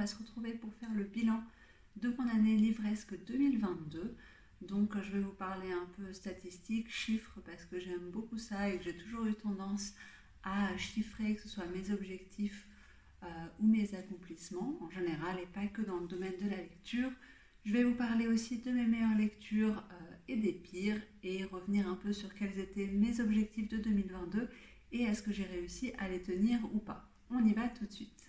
va se retrouver pour faire le bilan de mon année livresque 2022. Donc je vais vous parler un peu statistiques, chiffres, parce que j'aime beaucoup ça et que j'ai toujours eu tendance à chiffrer, que ce soit mes objectifs ou mes accomplissements en général et pas que dans le domaine de la lecture. Je vais vous parler aussi de mes meilleures lectures et des pires et revenir un peu sur quels étaient mes objectifs de 2022 et est-ce que j'ai réussi à les tenir ou pas. On y va tout de suite.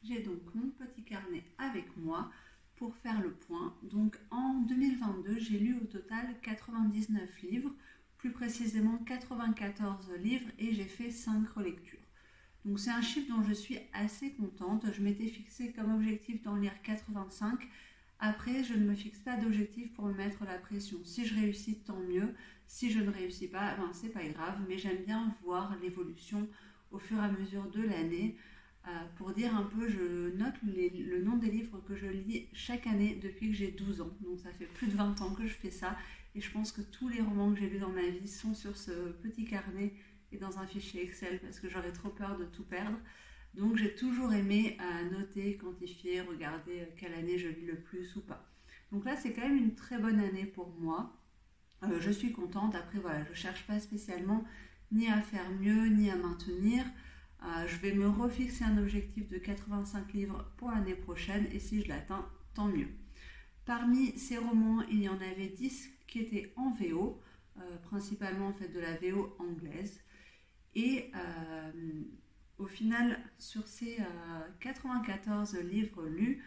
J'ai donc mon petit carnet avec moi pour faire le point. Donc en 2022, j'ai lu au total 99 livres, plus précisément 94 livres et j'ai fait 5 relectures. Donc c'est un chiffre dont je suis assez contente. Je m'étais fixé comme objectif d'en lire 85. Après, je ne me fixe pas d'objectif pour me mettre la pression. Si je réussis, tant mieux. Si je ne réussis pas, c'est pas grave. Mais j'aime bien voir l'évolution au fur et à mesure de l'année. Pour dire un peu, je note le nom des livres que je lis chaque année depuis que j'ai 12 ans. Donc ça fait plus de 20 ans que je fais ça. Et je pense que tous les romans que j'ai lus dans ma vie sont sur ce petit carnet et dans un fichier Excel parce que j'aurais trop peur de tout perdre. Donc j'ai toujours aimé noter, quantifier, regarder quelle année je lis le plus ou pas. Donc là c'est quand même une très bonne année pour moi. Je suis contente. Après voilà, je ne cherche pas spécialement ni à faire mieux ni à maintenir. Je vais me refixer un objectif de 85 livres pour l'année prochaine et si je l'atteins, tant mieux. Parmi ces romans, il y en avait 10 qui étaient en VO, principalement en fait de la VO anglaise. Et au final, sur ces 94 livres lus,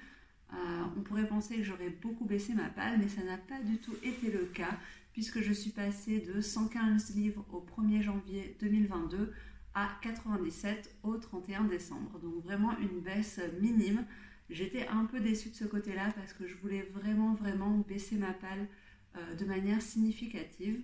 on pourrait penser que j'aurais beaucoup baissé ma palle, mais ça n'a pas du tout été le cas, puisque je suis passée de 115 livres au 1er janvier 2022 à 97 au 31 décembre. Donc vraiment une baisse minime. J'étais un peu déçue de ce côté-là parce que je voulais vraiment baisser ma palle de manière significative.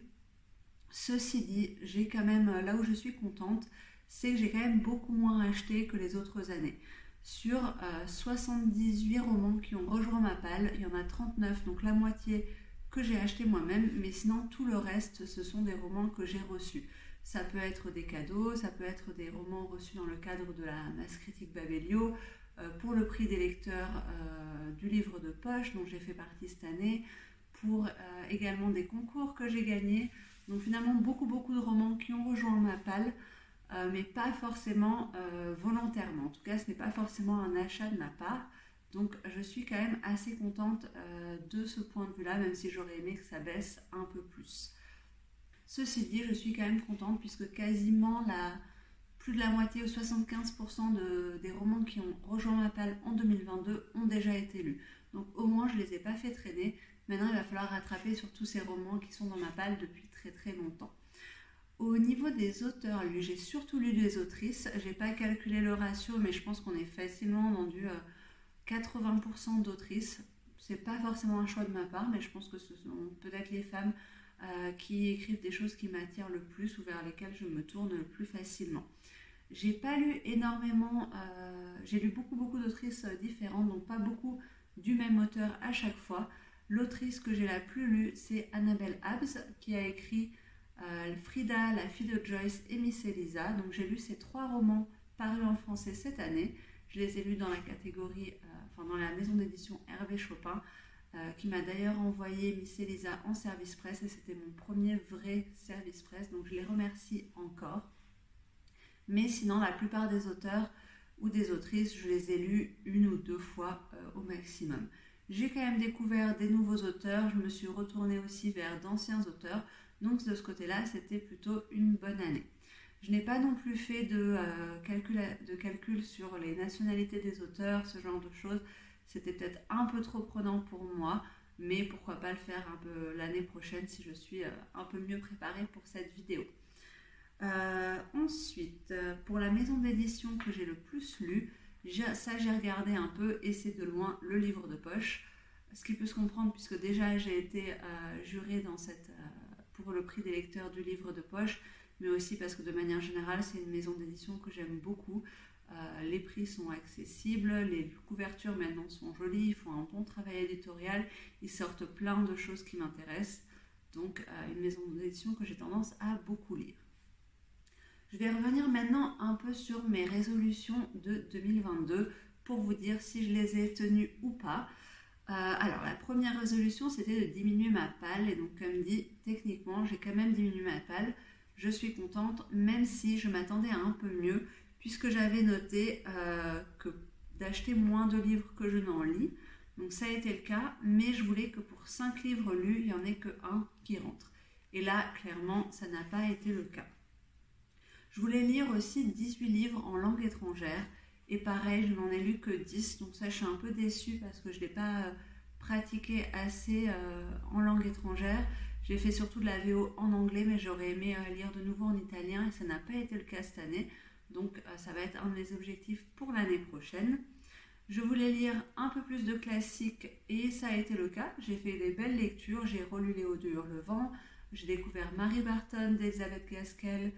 Ceci dit, j'ai quand même, là où je suis contente, c'est que j'ai quand même beaucoup moins acheté que les autres années. Sur 78 romans qui ont rejoint ma palle, il y en a 39, donc la moitié que j'ai acheté moi-même, mais sinon tout le reste, ce sont des romans que j'ai reçus. Ça peut être des cadeaux, ça peut être des romans reçus dans le cadre de la Masse Critique Babelio, pour le prix des lecteurs du livre de poche dont j'ai fait partie cette année, pour également des concours que j'ai gagnés. Donc finalement beaucoup de romans qui ont rejoint ma palle, mais pas forcément volontairement. En tout cas, ce n'est pas forcément un achat de ma part. Donc je suis quand même assez contente de ce point de vue-là, même si j'aurais aimé que ça baisse un peu plus. Ceci dit, je suis quand même contente puisque quasiment plus de la moitié ou 75% des romans qui ont rejoint ma palle en 2022 ont déjà été lus. Donc au moins je ne les ai pas fait traîner. Maintenant il va falloir rattraper sur tous ces romans qui sont dans ma palle depuis très longtemps. Au niveau des auteurs lus, j'ai surtout lu des autrices. Je n'ai pas calculé le ratio, mais je pense qu'on est facilement dans du 80% d'autrices. C'est pas forcément un choix de ma part, mais je pense que ce sont peut-être les femmes qui écrivent des choses qui m'attirent le plus ou vers lesquelles je me tourne le plus facilement. J'ai pas lu énormément, j'ai lu beaucoup d'autrices différentes, donc pas beaucoup du même auteur à chaque fois. L'autrice que j'ai la plus lue, c'est Annabel Abbs, qui a écrit Frida, la fille de Joyce et Miss Eliza. Donc j'ai lu ces 3 romans parus en français cette année. Je les ai lus dans la catégorie, dans la maison d'édition Hervé Chopin, qui m'a d'ailleurs envoyé Miss Eliza en service presse et c'était mon premier vrai service presse, donc je les remercie encore. Mais sinon, la plupart des auteurs ou des autrices, je les ai lus 1 ou 2 fois au maximum. J'ai quand même découvert des nouveaux auteurs, je me suis retournée aussi vers d'anciens auteurs, donc de ce côté-là, c'était plutôt une bonne année. Je n'ai pas non plus fait de calcul sur les nationalités des auteurs, ce genre de choses. C'était peut-être un peu trop prenant pour moi, mais pourquoi pas le faire un peu l'année prochaine si je suis un peu mieux préparée pour cette vidéo. Ensuite, pour la maison d'édition que j'ai le plus lu, j'ai regardé un peu et c'est de loin le livre de poche. Ce qui peut se comprendre puisque déjà j'ai été jurée pour le prix des lecteurs du livre de poche, mais aussi parce que de manière générale c'est une maison d'édition que j'aime beaucoup. Les prix sont accessibles, les couvertures maintenant sont jolies, ils font un bon travail éditorial, ils sortent plein de choses qui m'intéressent. Donc une maison d'édition que j'ai tendance à beaucoup lire. Je vais revenir maintenant un peu sur mes résolutions de 2022 pour vous dire si je les ai tenues ou pas. Alors la première résolution c'était de diminuer ma palle et donc comme dit techniquement j'ai quand même diminué ma palle. Je suis contente même si je m'attendais à un peu mieux puisque j'avais noté que d'acheter moins de livres que je n'en lis. Donc ça a été le cas, mais je voulais que pour 5 livres lus, il n'y en ait que un qui rentre. Et là, clairement, ça n'a pas été le cas. Je voulais lire aussi 18 livres en langue étrangère. Et pareil, je n'en ai lu que 10. Donc ça, je suis un peu déçue parce que je ne l'ai pas pratiqué assez en langue étrangère. J'ai fait surtout de la VO en anglais, mais j'aurais aimé lire de nouveau en italien. Et ça n'a pas été le cas cette année. Donc ça va être un de mes objectifs pour l'année prochaine. Je voulais lire un peu plus de classiques et ça a été le cas. J'ai fait des belles lectures, j'ai relu Léo de Hurlevent, j'ai découvert Mary Barton d'Elisabeth Gaskell,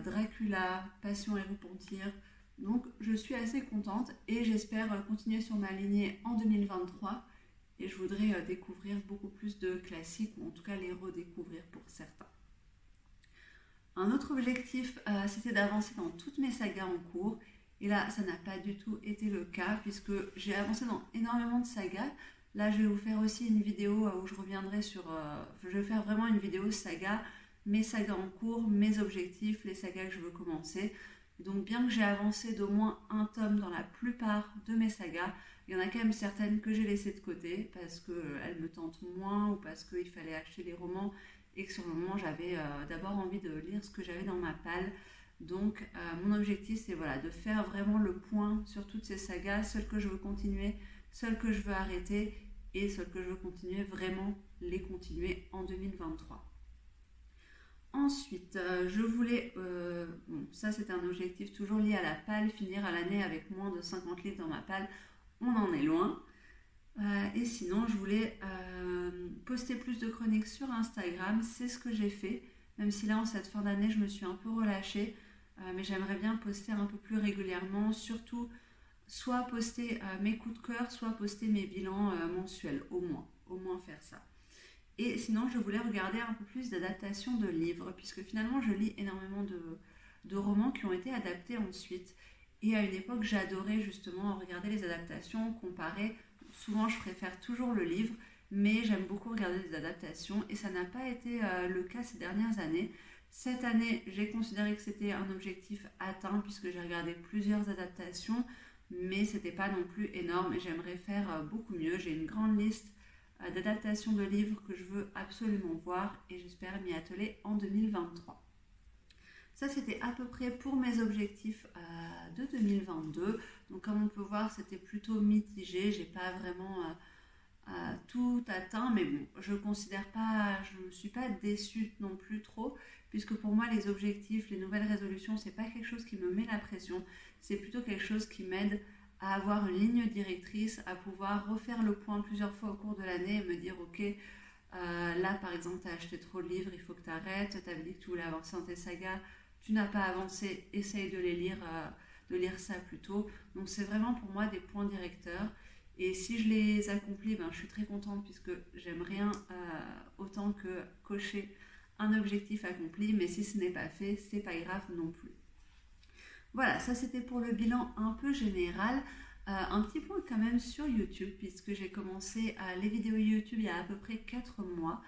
Dracula, Passion et Repentir. Donc je suis assez contente et j'espère continuer sur ma lignée en 2023 et je voudrais découvrir beaucoup plus de classiques ou en tout cas les redécouvrir pour certains. Un autre objectif, c'était d'avancer dans toutes mes sagas en cours. Et là, ça n'a pas du tout été le cas puisque j'ai avancé dans énormément de sagas. Là, je vais vous faire aussi une vidéo où je reviendrai sur... je vais faire vraiment une vidéo saga, mes sagas en cours, mes objectifs, les sagas que je veux commencer. Et donc, bien que j'ai avancé d'au moins un tome dans la plupart de mes sagas, il y en a quand même certaines que j'ai laissées de côté parce qu'elles me tentent moins ou parce qu'il fallait acheter les romans et que sur le moment, j'avais d'abord envie de lire ce que j'avais dans ma palle. Donc mon objectif c'est voilà, de faire vraiment le point sur toutes ces sagas, celles que je veux continuer, celles que je veux arrêter et celles que je veux continuer, vraiment les continuer en 2023. Ensuite, je voulais, bon, ça c'est un objectif toujours lié à la palle, finir à l'année avec moins de 50 livres dans ma palle, on en est loin. Et sinon, je voulais poster plus de chroniques sur Instagram, c'est ce que j'ai fait, même si là en cette fin d'année je me suis un peu relâchée. Mais j'aimerais bien poster un peu plus régulièrement, surtout soit poster mes coups de cœur, soit poster mes bilans mensuels, au moins faire ça. Et sinon, je voulais regarder un peu plus d'adaptations de livres, puisque finalement, je lis énormément de romans qui ont été adaptés ensuite. Et à une époque, j'adorais justement regarder les adaptations, comparer. Souvent, je préfère toujours le livre, mais j'aime beaucoup regarder les adaptations, et ça n'a pas été le cas ces dernières années. Cette année, j'ai considéré que c'était un objectif atteint puisque j'ai regardé plusieurs adaptations, mais c'était pas non plus énorme et j'aimerais faire beaucoup mieux. J'ai une grande liste d'adaptations de livres que je veux absolument voir et j'espère m'y atteler en 2023. Ça, c'était à peu près pour mes objectifs de 2022. Donc, comme on peut voir, c'était plutôt mitigé. J'ai pas vraiment tout atteint, mais bon, je ne me suis pas déçue non plus trop, puisque pour moi les objectifs, les nouvelles résolutions, c'est pas quelque chose qui me met la pression, c'est plutôt quelque chose qui m'aide à avoir une ligne directrice, à pouvoir refaire le point plusieurs fois au cours de l'année et me dire ok, là par exemple tu as acheté trop de livres, il faut que tu arrêtes, tu avais dit que tu voulais avancer dans tes sagas, tu n'as pas avancé, essaye de les lire, de lire ça plus tôt. Donc c'est vraiment pour moi des points directeurs. Et si je les accomplis, je suis très contente puisque j'aime rien autant que cocher un objectif accompli. Mais si ce n'est pas fait, c'est pas grave non plus. Voilà, ça c'était pour le bilan un peu général. Un petit point quand même sur YouTube puisque j'ai commencé les vidéos YouTube il y a à peu près 4 mois.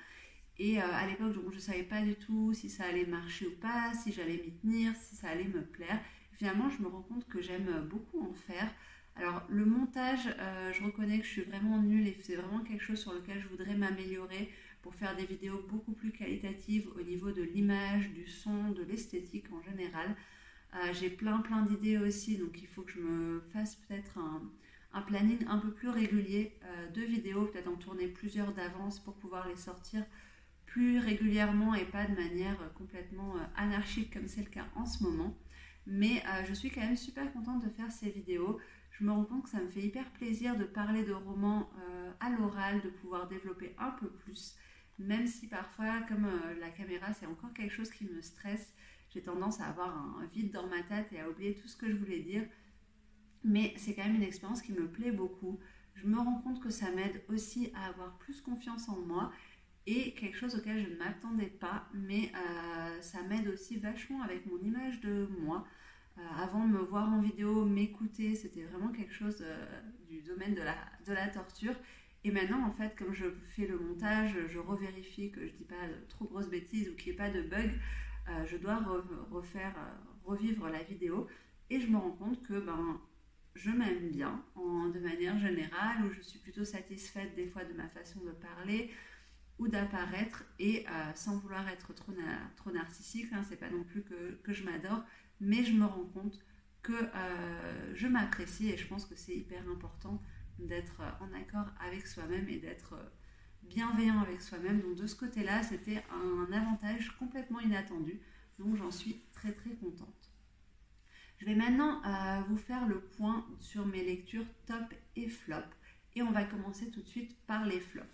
Et à l'époque, je ne savais pas du tout si ça allait marcher ou pas, si j'allais m'y tenir, si ça allait me plaire. Et finalement, je me rends compte que j'aime beaucoup en faire. Alors le montage, je reconnais que je suis vraiment nulle et c'est vraiment quelque chose sur lequel je voudrais m'améliorer pour faire des vidéos beaucoup plus qualitatives au niveau de l'image, du son, de l'esthétique en général. J'ai plein d'idées aussi, donc il faut que je me fasse peut-être un planning un peu plus régulier de vidéos, peut-être en tourner plusieurs d'avance pour pouvoir les sortir plus régulièrement et pas de manière complètement anarchique comme c'est le cas en ce moment. Mais je suis quand même super contente de faire ces vidéos. Je me rends compte que ça me fait hyper plaisir de parler de romans à l'oral, de pouvoir développer un peu plus, même si parfois, comme la caméra, c'est encore quelque chose qui me stresse, j'ai tendance à avoir un vide dans ma tête et à oublier tout ce que je voulais dire. Mais c'est quand même une expérience qui me plaît beaucoup. Je me rends compte que ça m'aide aussi à avoir plus confiance en moi et quelque chose auquel je ne m'attendais pas, mais ça m'aide aussi vachement avec mon image de moi. Avant de me voir en vidéo, m'écouter, c'était vraiment quelque chose du domaine de la torture. Et maintenant, en fait, comme je fais le montage, je revérifie que je dis pas trop grosses bêtises ou qu'il n'y ait pas de bug. Je dois revivre la vidéo et je me rends compte que je m'aime bien de manière générale, où je suis plutôt satisfaite des fois de ma façon de parler ou d'apparaître, et sans vouloir être trop narcissique, hein, c'est pas non plus que je m'adore, mais je me rends compte que je m'apprécie, et je pense que c'est hyper important d'être en accord avec soi-même et d'être bienveillant avec soi-même. Donc de ce côté-là, c'était un avantage complètement inattendu, donc j'en suis très très contente. Je vais maintenant vous faire le point sur mes lectures top et flop, et on va commencer tout de suite par les flops.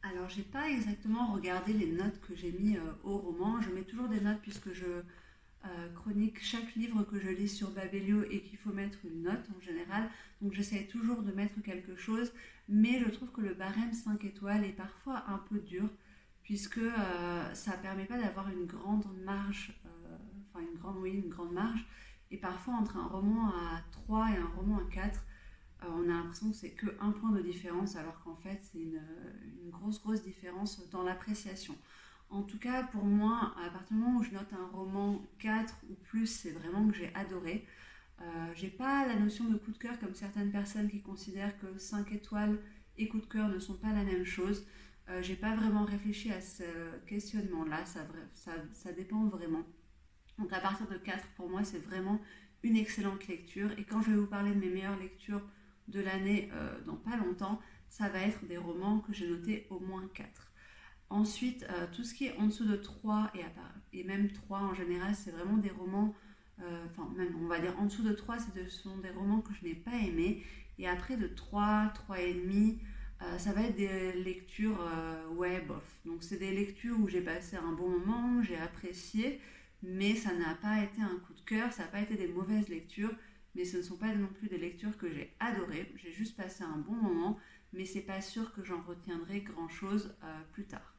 Alors j'ai pas exactement regardé les notes que j'ai mis au roman, je mets toujours des notes puisque je chronique chaque livre que je lis sur Babelio et qu'il faut mettre une note en général, donc j'essaie toujours de mettre quelque chose, mais je trouve que le barème 5 étoiles est parfois un peu dur, puisque ça ne permet pas d'avoir une grande marge, une grande marge, et parfois entre un roman à 3 et un roman à 4, on a l'impression que c'est qu'un point de différence, alors qu'en fait c'est une grosse différence dans l'appréciation. En tout cas, pour moi, à partir du moment où je note un roman 4 ou plus, c'est vraiment que j'ai adoré. J'ai pas la notion de coup de cœur comme certaines personnes qui considèrent que 5 étoiles et coup de cœur ne sont pas la même chose. J'ai pas vraiment réfléchi à ce questionnement-là, ça dépend vraiment. Donc à partir de 4, pour moi, c'est vraiment une excellente lecture. Et quand je vais vous parler de mes meilleures lectures de l'année dans pas longtemps, ça va être des romans que j'ai notés au moins 4. Ensuite, tout ce qui est en dessous de 3 et même 3 en général, c'est vraiment des romans, même on va dire en dessous de 3, ce sont des romans que je n'ai pas aimés. Et après de 3, 3,5, ça va être des lectures bof. Donc c'est des lectures où j'ai passé un bon moment, j'ai apprécié, mais ça n'a pas été un coup de cœur, ça n'a pas été des mauvaises lectures, mais ce ne sont pas non plus des lectures que j'ai adorées. J'ai juste passé un bon moment, mais c'est pas sûr que j'en retiendrai grand chose plus tard.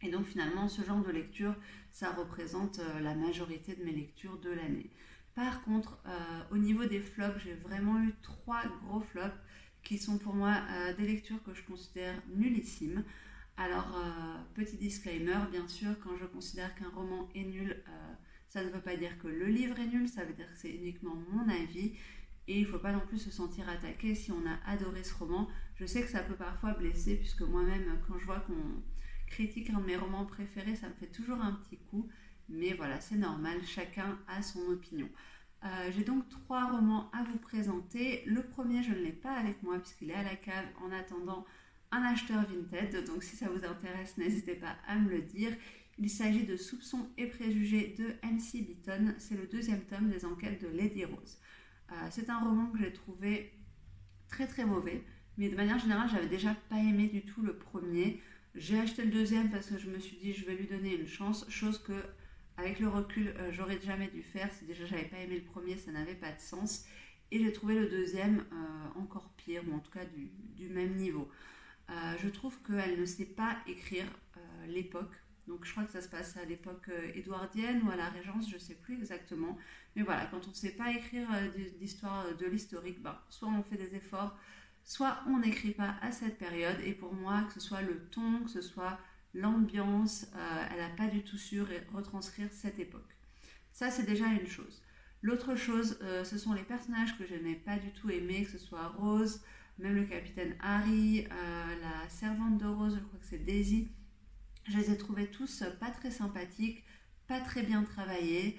Et donc finalement, ce genre de lecture, ça représente la majorité de mes lectures de l'année. Par contre, au niveau des flops, j'ai vraiment eu 3 gros flops qui sont pour moi des lectures que je considère nullissimes. Alors, petit disclaimer, bien sûr, quand je considère qu'un roman est nul, ça ne veut pas dire que le livre est nul, ça veut dire que c'est uniquement mon avis. Et il ne faut pas non plus se sentir attaqué si on a adoré ce roman. Je sais que ça peut parfois blesser, puisque moi-même, quand je vois qu'on critique un de mes romans préférés, ça me fait toujours un petit coup, mais voilà, c'est normal, chacun a son opinion. J'ai donc 3 romans à vous présenter. Le premier, je ne l'ai pas avec moi puisqu'il est à la cave en attendant un acheteur Vinted, donc si ça vous intéresse, n'hésitez pas à me le dire. Il s'agit de Soupçons et préjugés de M.C. Beaton, c'est le 2e tome des enquêtes de Lady Rose. C'est un roman que j'ai trouvé très très mauvais, mais de manière générale, j'avais déjà pas aimé du tout le premier. J'ai acheté le 2e parce que je me suis dit je vais lui donner une chance, chose que avec le recul j'aurais jamais dû faire. Si déjà j'avais pas aimé le premier, ça n'avait pas de sens, et j'ai trouvé le 2e encore pire, ou en tout cas du même niveau. Je trouve qu'elle ne sait pas écrire l'époque, donc je crois que ça se passe à l'époque édouardienne ou à la Régence, je ne sais plus exactement, mais voilà, quand on ne sait pas écrire d'histoire de l'historique, soit on fait des efforts, soit on n'écrit pas à cette période. Et pour moi, que ce soit le ton, que ce soit l'ambiance, elle n'a pas du tout su retranscrire cette époque. Ça, c'est déjà une chose. L'autre chose, ce sont les personnages que je n'ai pas du tout aimés, que ce soit Rose, même le capitaine Harry, la servante de Rose, je crois que c'est Daisy. Je les ai trouvés tous pas très sympathiques, pas très bien travaillés.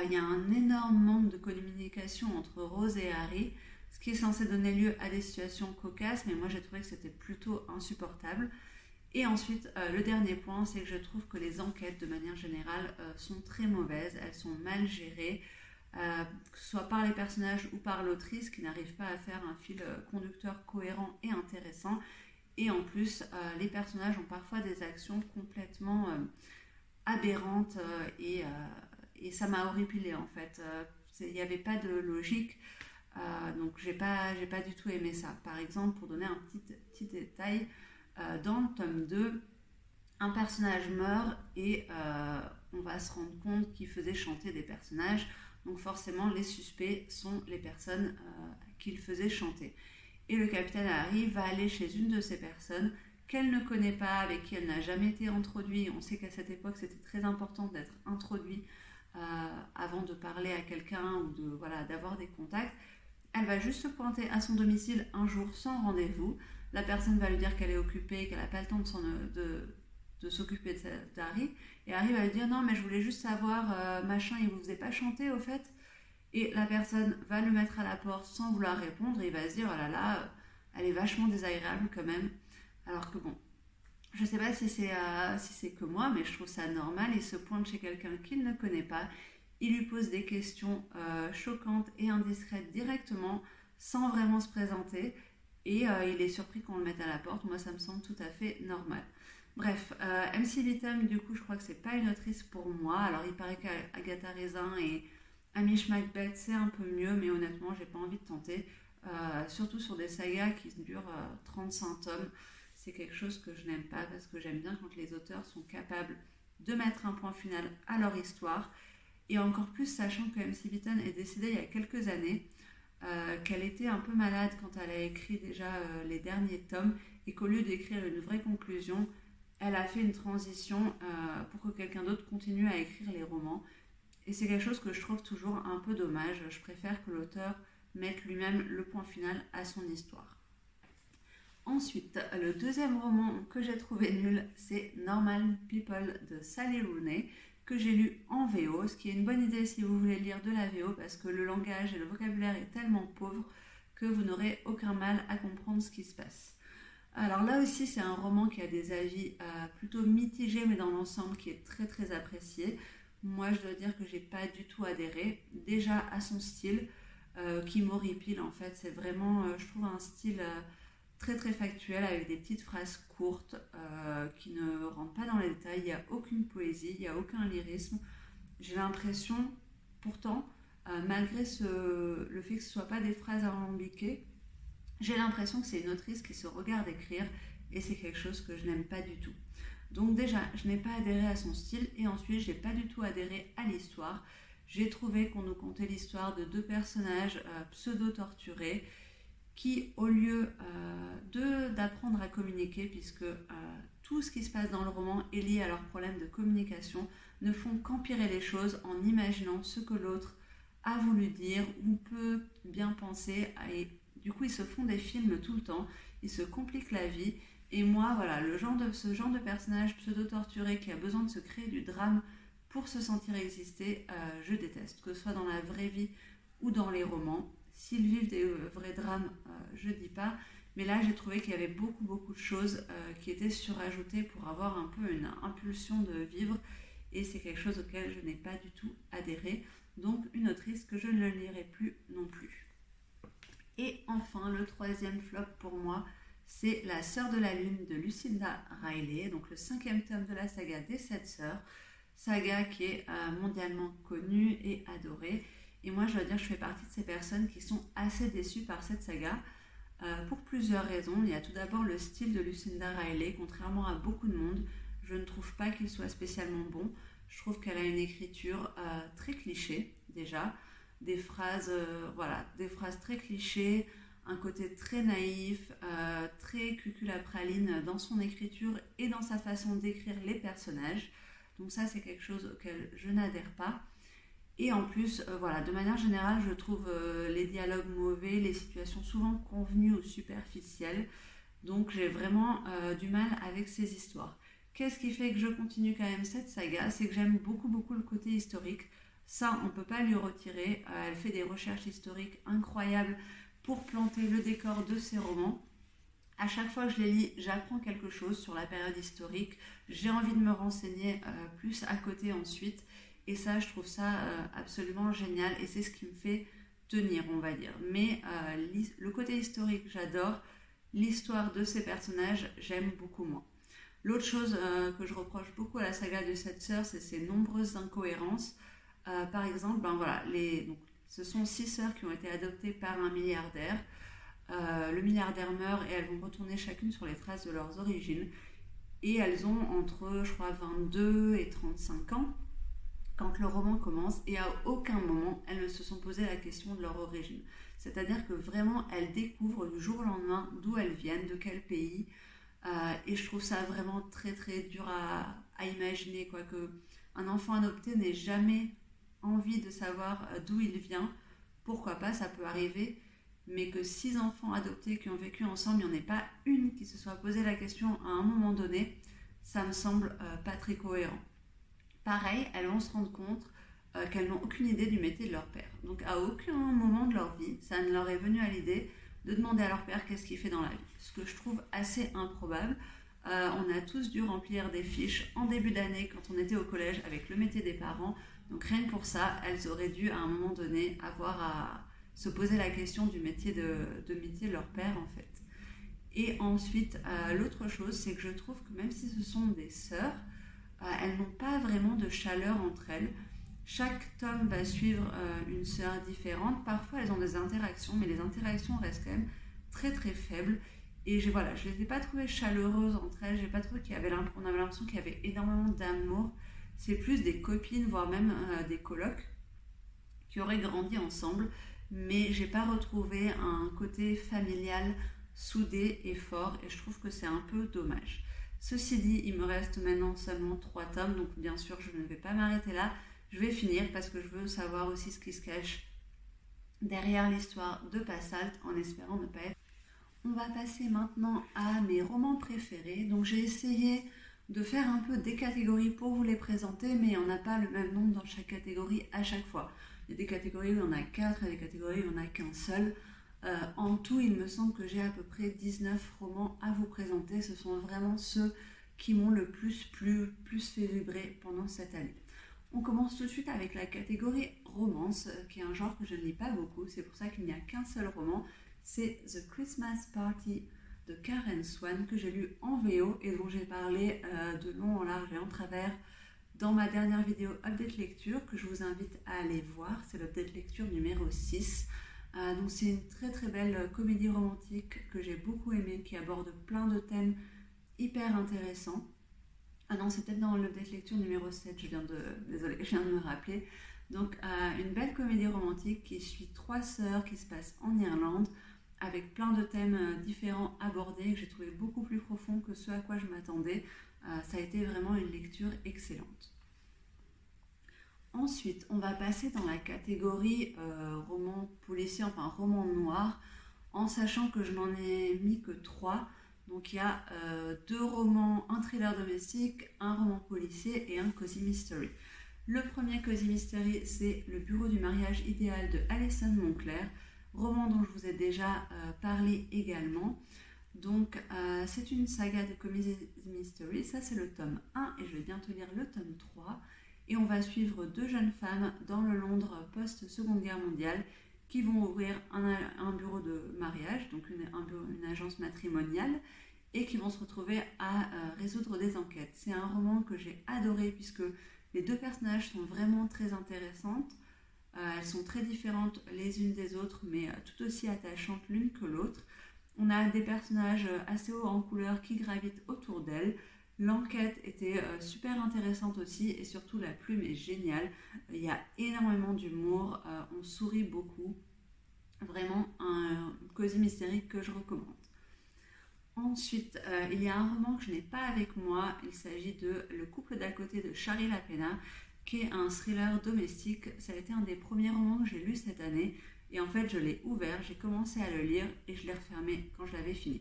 Il y a un énorme manque de communication entre Rose et Harry, ce qui est censé donner lieu à des situations cocasses, mais moi j'ai trouvé que c'était plutôt insupportable. Et ensuite, le dernier point, c'est que je trouve que les enquêtes, de manière générale, sont très mauvaises, elles sont mal gérées, que ce soit par les personnages ou par l'autrice, qui n'arrive pas à faire un fil conducteur cohérent et intéressant. Et en plus, les personnages ont parfois des actions complètement aberrantes, et ça m'a horripilé en fait. Il n'y avait pas de logique. Donc j'ai pas du tout aimé ça. Par exemple, pour donner un petit détail, dans le tome 2, un personnage meurt et on va se rendre compte qu'il faisait chanter des personnages. Donc forcément, les suspects sont les personnes qu'il faisait chanter. Et le capitaine Harry va aller chez une de ces personnes qu'elle ne connaît pas, avec qui elle n'a jamais été introduite. On sait qu'à cette époque, c'était très important d'être introduit avant de parler à quelqu'un ou d'avoir des contacts. Elle va juste se pointer à son domicile un jour sans rendez-vous. La personne va lui dire qu'elle est occupée, qu'elle n'a pas le temps de s'occuper d'Harry. Et Harry va lui dire non, mais je voulais juste savoir, machin, il vous faisait pas chanter au fait. Et la personne va le mettre à la porte sans vouloir répondre. Et il va se dire oh là là, elle est vachement désagréable quand même. Alors que bon, je ne sais pas si c'est que moi, mais je trouve ça normal. Il se pointe chez quelqu'un qu'il ne connaît pas. Il lui pose des questions choquantes et indiscrètes directement, sans vraiment se présenter. Et il est surpris qu'on le mette à la porte. Moi, ça me semble tout à fait normal. Bref, MC Lytton, du coup, je crois que c'est pas une autrice pour moi. Alors, il paraît qu'Agatha Raisin et Hamish Macbeth, c'est un peu mieux, mais honnêtement, j'ai pas envie de tenter. Surtout sur des sagas qui durent 35 tomes. C'est quelque chose que je n'aime pas parce que j'aime bien quand les auteurs sont capables de mettre un point final à leur histoire. Et encore plus, sachant que MC Lytton est décédée il y a quelques années, qu'elle était un peu malade quand elle a écrit déjà les derniers tomes et qu'au lieu d'écrire une vraie conclusion, elle a fait une transition pour que quelqu'un d'autre continue à écrire les romans. Et c'est quelque chose que je trouve toujours un peu dommage. Je préfère que l'auteur mette lui-même le point final à son histoire. Ensuite, le deuxième roman que j'ai trouvé nul, c'est Normal People de Sally Rooney, que j'ai lu en VO, ce qui est une bonne idée si vous voulez lire de la VO, parce que le langage et le vocabulaire est tellement pauvre que vous n'aurez aucun mal à comprendre ce qui se passe. Alors là aussi, c'est un roman qui a des avis plutôt mitigés, mais dans l'ensemble qui est très très apprécié. Moi, je dois dire que j'ai pas du tout adhéré, déjà à son style, qui m'horripile en fait. C'est vraiment, je trouve, un style très très factuel avec des petites phrases courtes qui ne rentrent pas dans les détails. Il n'y a aucune poésie, il n'y a aucun lyrisme. J'ai l'impression, pourtant, malgré le fait que ce ne soit pas des phrases alambiquées, j'ai l'impression que c'est une autrice qui se regarde écrire et c'est quelque chose que je n'aime pas du tout. Donc déjà, je n'ai pas adhéré à son style et ensuite, je n'ai pas du tout adhéré à l'histoire. J'ai trouvé qu'on nous contait l'histoire de deux personnages pseudo-torturés qui, au lieu d'apprendre à communiquer, puisque tout ce qui se passe dans le roman est lié à leurs problèmes de communication, ne font qu'empirer les choses en imaginant ce que l'autre a voulu dire ou peut bien penser. Et du coup, ils se font des films tout le temps, ils se compliquent la vie. Et moi, voilà, ce genre de personnage pseudo-torturé qui a besoin de se créer du drame pour se sentir exister, je déteste, que ce soit dans la vraie vie ou dans les romans. S'ils vivent des vrais drames, je dis pas. Mais là, j'ai trouvé qu'il y avait beaucoup de choses qui étaient surajoutées pour avoir un peu une impulsion de vivre. Et c'est quelque chose auquel je n'ai pas du tout adhéré. Donc, une autrice que je ne lirai plus non plus. Et enfin, le troisième flop pour moi, c'est La Sœur de la Lune de Lucinda Riley, donc le 5e tome de la saga des 7 sœurs. Saga qui est mondialement connue et adorée. Et moi, je dois dire que je fais partie de ces personnes qui sont assez déçues par cette saga pour plusieurs raisons. Il y a tout d'abord le style de Lucinda Riley. Contrairement à beaucoup de monde, je ne trouve pas qu'il soit spécialement bon. Je trouve qu'elle a une écriture très cliché, déjà. Des phrases très clichés, un côté très naïf, très cuculapraline dans son écriture et dans sa façon d'écrire les personnages. Donc ça, c'est quelque chose auquel je n'adhère pas. Et en plus, de manière générale, je trouve les dialogues mauvais, les situations souvent convenues ou superficielles. Donc j'ai vraiment du mal avec ces histoires. Qu'est-ce qui fait que je continue quand même cette saga? C'est que j'aime beaucoup le côté historique. Ça, on ne peut pas lui retirer. Elle fait des recherches historiques incroyables pour planter le décor de ses romans. À chaque fois que je les lis, j'apprends quelque chose sur la période historique. J'ai envie de me renseigner plus à côté ensuite. Et ça, je trouve ça absolument génial. Et c'est ce qui me fait tenir, on va dire. Mais le côté historique, j'adore. L'histoire de ces personnages, j'aime beaucoup moins. L'autre chose que je reproche beaucoup à la saga de 7 sœurs, c'est ses nombreuses incohérences. Par exemple, ce sont 6 sœurs qui ont été adoptées par un milliardaire. Le milliardaire meurt et elles vont retourner chacune sur les traces de leurs origines. Et elles ont entre, je crois, 22 et 35 ans. quand le roman commence et à aucun moment elles ne se sont posé la question de leur origine. C'est-à-dire que vraiment elles découvrent du jour au lendemain d'où elles viennent, de quel pays. Et je trouve ça vraiment très très dur à imaginer, quoi, que un enfant adopté n'ait jamais envie de savoir d'où il vient. Pourquoi pas, ça peut arriver, mais que 6 enfants adoptés qui ont vécu ensemble, il n'y en ait pas une qui se soit posé la question à un moment donné, ça me semble pas très cohérent. Pareil, elles vont se rendre compte qu'elles n'ont aucune idée du métier de leur père. Donc à aucun moment de leur vie, ça ne leur est venu à l'idée de demander à leur père qu'est-ce qu'il fait dans la vie. Ce que je trouve assez improbable. On a tous dû remplir des fiches en début d'année quand on était au collège avec le métier des parents. Donc rien que pour ça, elles auraient dû à un moment donné avoir à se poser la question du métier de leur père en fait. Et ensuite, l'autre chose, c'est que je trouve que même si ce sont des sœurs, elles n'ont pas vraiment de chaleur entre elles. Chaque tome va suivre une sœur différente. Parfois, elles ont des interactions, mais les interactions restent quand même très très faibles. Et je ne les ai pas trouvées chaleureuses entre elles. J'ai pas trouvé on avait l'impression qu'il y avait énormément d'amour. C'est plus des copines, voire même des colocs qui auraient grandi ensemble. Mais j'ai pas retrouvé un côté familial soudé et fort. Et je trouve que c'est un peu dommage. Ceci dit, il me reste maintenant seulement 3 tomes. Donc bien sûr, je ne vais pas m'arrêter là. Je vais finir parce que je veux savoir aussi ce qui se cache derrière l'histoire de Passalt en espérant ne pas être. On va passer maintenant à mes romans préférés. Donc j'ai essayé de faire un peu des catégories pour vous les présenter, mais il n'y en a pas le même nombre dans chaque catégorie à chaque fois. Il y a des catégories où il y en a 4 et des catégories où il n'y en a qu'un seul. En tout, il me semble que j'ai à peu près 19 romans à vous présenter. Ce sont vraiment ceux qui m'ont le plus fait vibrer pendant cette année. On commence tout de suite avec la catégorie romance, qui est un genre que je ne lis pas beaucoup. C'est pour ça qu'il n'y a qu'un seul roman. C'est The Christmas Party de Karen Swan, que j'ai lu en VO et dont j'ai parlé de long en large et en travers dans ma dernière vidéo Update Lecture, que je vous invite à aller voir. C'est l'Update Lecture numéro 6. Donc c'est une très très belle comédie romantique que j'ai beaucoup aimée, qui aborde plein de thèmes hyper intéressants. Ah non, c'est peut-être dans l'Update Lecture numéro 7, désolée, je viens de me rappeler. Donc une belle comédie romantique qui suit 3 sœurs qui se passe en Irlande, avec plein de thèmes différents abordés, que j'ai trouvé beaucoup plus profonds que ce à quoi je m'attendais. Ça a été vraiment une lecture excellente. Ensuite, on va passer dans la catégorie roman policier, enfin roman noir, en sachant que je n'en ai mis que 3. Donc il y a 2 romans, un thriller domestique, un roman policier et un cozy mystery. Le premier cozy mystery, c'est Le bureau du mariage idéal de Alison Moncler, roman dont je vous ai déjà parlé également. Donc c'est une saga de cozy mystery, ça c'est le tome 1 et je vais bientôt lire le tome 3. Et on va suivre 2 jeunes femmes dans le Londres post-Seconde Guerre mondiale qui vont ouvrir un bureau de mariage, donc une agence matrimoniale, et qui vont se retrouver à résoudre des enquêtes. C'est un roman que j'ai adoré puisque les 2 personnages sont vraiment très intéressantes. Elles sont très différentes les unes des autres, mais tout aussi attachantes l'une que l'autre. On a des personnages assez hauts en couleur qui gravitent autour d'elles. L'enquête était super intéressante aussi et surtout la plume est géniale. Il y a énormément d'humour, on sourit beaucoup. Vraiment un cozy mystérique que je recommande. Ensuite, il y a un roman que je n'ai pas avec moi. Il s'agit de Le couple d'à côté de Shari Lapena, qui est un thriller domestique. Ça a été un des premiers romans que j'ai lu cette année. Et en fait, je l'ai ouvert, j'ai commencé à le lire et je l'ai refermé quand je l'avais fini.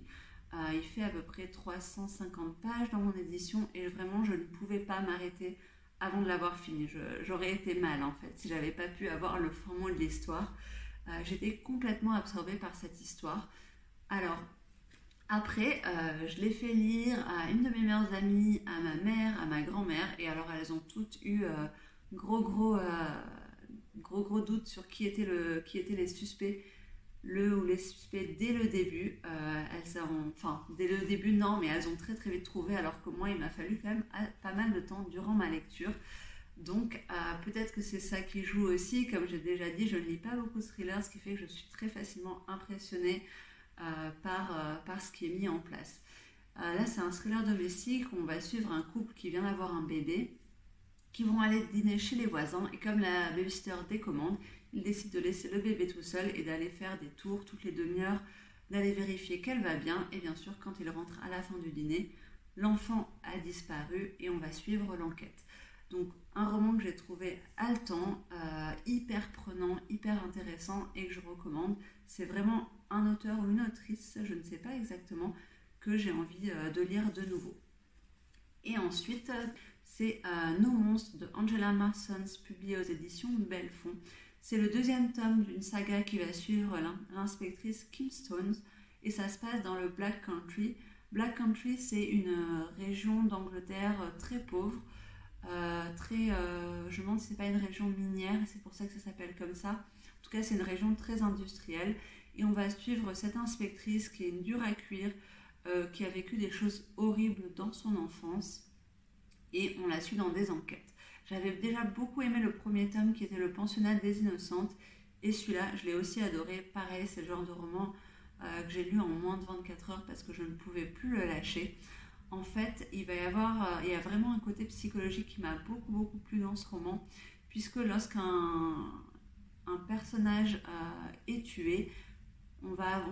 Il fait à peu près 350 pages dans mon édition et vraiment, je ne pouvais pas m'arrêter avant de l'avoir fini. J'aurais été mal en fait si j'avais pas pu avoir le fin mot de l'histoire. J'étais complètement absorbée par cette histoire. Alors, après, je l'ai fait lire à une de mes meilleures amies, à ma mère, à ma grand-mère, et alors elles ont toutes eu gros doutes sur qui étaient les suspects, les suspects dès le début. Dès le début non, mais elles ont très très vite trouvé, alors que moi il m'a fallu quand même pas mal de temps durant ma lecture. Donc peut-être que c'est ça qui joue aussi. Comme j'ai déjà dit, je ne lis pas beaucoup de thrillers, ce qui fait que je suis très facilement impressionnée par ce qui est mis en place. Là c'est un thriller domestique où on va suivre un couple qui vient d'avoir un bébé qui vont aller dîner chez les voisins et comme la babysitter décommande, ils décident de laisser le bébé tout seul et d'aller faire des tours toutes les demi-heures, d'aller vérifier qu'elle va bien et bien sûr quand ils rentrent à la fin du dîner, l'enfant a disparu et on va suivre l'enquête. Donc un roman que j'ai trouvé haletant, hyper prenant, hyper intéressant et que je recommande. C'est vraiment un auteur ou une autrice, je ne sais pas exactement, que j'ai envie de lire de nouveau. Et ensuite, c'est Nos monstres de Angela Marsons, publié aux éditions Belfond. C'est le deuxième tome d'une saga qui va suivre l'inspectrice Kim Stones et ça se passe dans le Black Country. Black Country, c'est une région d'Angleterre très pauvre, je me demande si c'est pas une région minière, c'est pour ça que ça s'appelle comme ça. En tout cas, c'est une région très industrielle et on va suivre cette inspectrice qui est une dure à cuire, qui a vécu des choses horribles dans son enfance et on la suit dans des enquêtes. J'avais déjà beaucoup aimé le premier tome qui était Le pensionnat des innocentes et celui-là, je l'ai aussi adoré. Pareil, c'est le genre de roman que j'ai lu en moins de 24 heures parce que je ne pouvais plus le lâcher. En fait, il y a vraiment un côté psychologique qui m'a beaucoup plu dans ce roman, puisque lorsqu'un personnage est tué, on va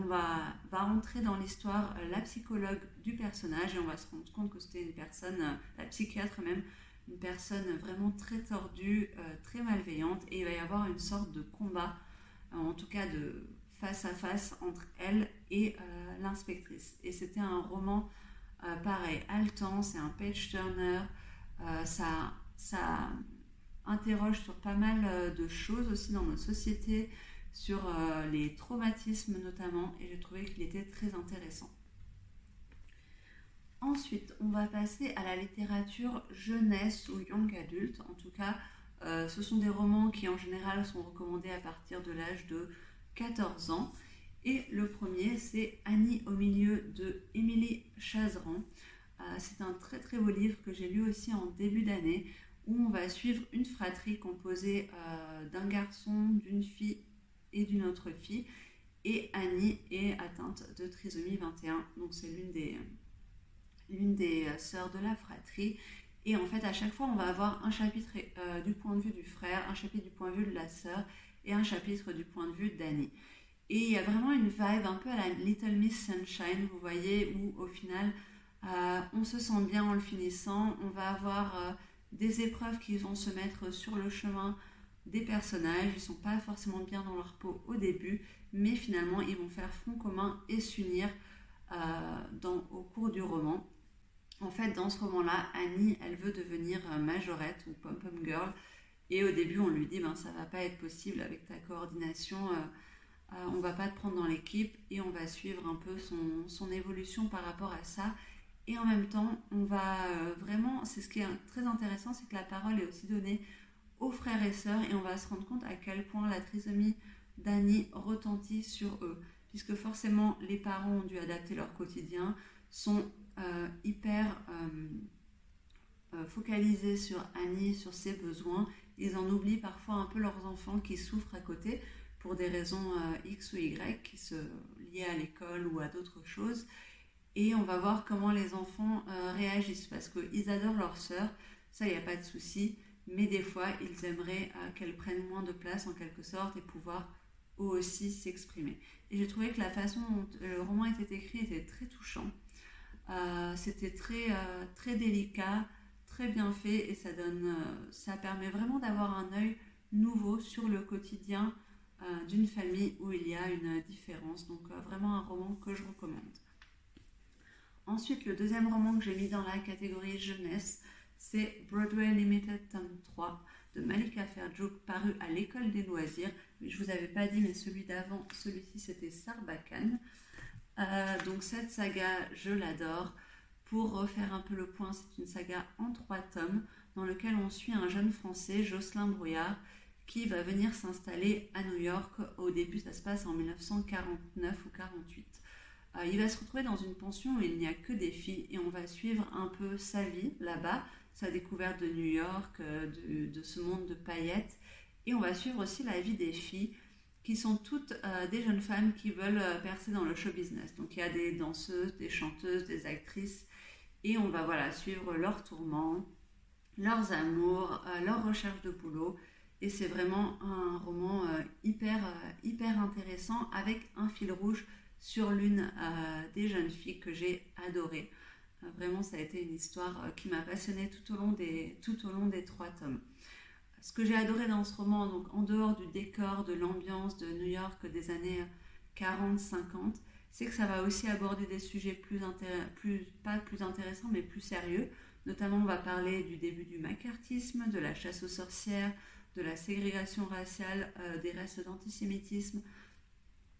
rentrer dans l'histoire la psychologue du personnage et on va se rendre compte que c'était une personne, la psychiatre même, une personne vraiment très tordue, très malveillante et il va y avoir une sorte de combat, en tout cas de face à face entre elle et l'inspectrice. Et c'était un roman pareil, haletant, c'est un page-turner, ça interroge sur pas mal de choses aussi dans notre société, sur les traumatismes notamment, et j'ai trouvé qu'il était très intéressant. Ensuite, on va passer à la littérature jeunesse ou young adulte. En tout cas, ce sont des romans qui en général sont recommandés à partir de l'âge de 14 ans. Et le premier, c'est Annie au milieu de Émilie Chazeran. C'est un très beau livre que j'ai lu aussi en début d'année, où on va suivre une fratrie composée d'un garçon, d'une fille et d'une autre fille. Et Annie est atteinte de trisomie 21, donc c'est l'une des sœurs de la fratrie. Et en fait, à chaque fois, on va avoir un chapitre du point de vue du frère, un chapitre du point de vue de la sœur et un chapitre du point de vue d'Annie. Et il y a vraiment une vibe un peu à la Little Miss Sunshine, vous voyez, où au final, on se sent bien en le finissant. On va avoir des épreuves qui vont se mettre sur le chemin des personnages. Ils ne sont pas forcément bien dans leur peau au début, mais finalement, ils vont faire front commun et s'unir au cours du roman. En fait, dans ce roman-là, Annie, elle veut devenir majorette ou pom-pom girl. Et au début, on lui dit, ça ne va pas être possible avec ta coordination. On ne va pas te prendre dans l'équipe et on va suivre un peu son évolution par rapport à ça. Et en même temps, on va vraiment, c'est ce qui est très intéressant, c'est que la parole est aussi donnée aux frères et sœurs et on va se rendre compte à quel point la trisomie d'Annie retentit sur eux. Puisque forcément, les parents ont dû adapter leur quotidien, sont hyper focalisés sur Annie, sur ses besoins. Ils en oublient parfois un peu leurs enfants qui souffrent à côté pour des raisons X ou Y qui se liées à l'école ou à d'autres choses. Et on va voir comment les enfants réagissent parce qu'ils adorent leur sœur, ça il n'y a pas de souci, mais des fois ils aimeraient qu'elle prenne moins de place en quelque sorte et pouvoir eux aussi s'exprimer. Et j'ai trouvé que la façon dont le roman était écrit était très touchant. C'était très délicat, très bien fait et ça permet vraiment d'avoir un œil nouveau sur le quotidien d'une famille où il y a une différence. Donc vraiment un roman que je recommande. Ensuite, le deuxième roman que j'ai mis dans la catégorie jeunesse, c'est Broadway Limited tome 3 de Malika Ferjouk, paru à l'école des loisirs. Je ne vous avais pas dit, mais celui d'avant, celui-ci c'était Sarbacane. Donc cette saga, je l'adore. Pour refaire un peu le point, c'est une saga en 3 tomes dans lequel on suit un jeune Français, Jocelyn Brouillard, qui va venir s'installer à New York. Au début, ça se passe en 1949 ou 48. Il va se retrouver dans une pension où il n'y a que des filles et on va suivre un peu sa vie là-bas, sa découverte de New York, de ce monde de paillettes. Et on va suivre aussi la vie des filles qui sont toutes des jeunes femmes qui veulent percer dans le show business. Donc il y a des danseuses, des chanteuses, des actrices et on va suivre leurs tourments, leurs amours, leur recherche de boulot. Et c'est vraiment un roman hyper intéressant avec un fil rouge sur l'une des jeunes filles que j'ai adorée. Vraiment, ça a été une histoire qui m'a passionnée tout au long des 3 tomes. Ce que j'ai adoré dans ce roman, donc en dehors du décor, de l'ambiance de New York des années 40-50, c'est que ça va aussi aborder des sujets pas plus intéressants, mais plus sérieux. Notamment, on va parler du début du macartisme, de la chasse aux sorcières, de la ségrégation raciale, des restes d'antisémitisme.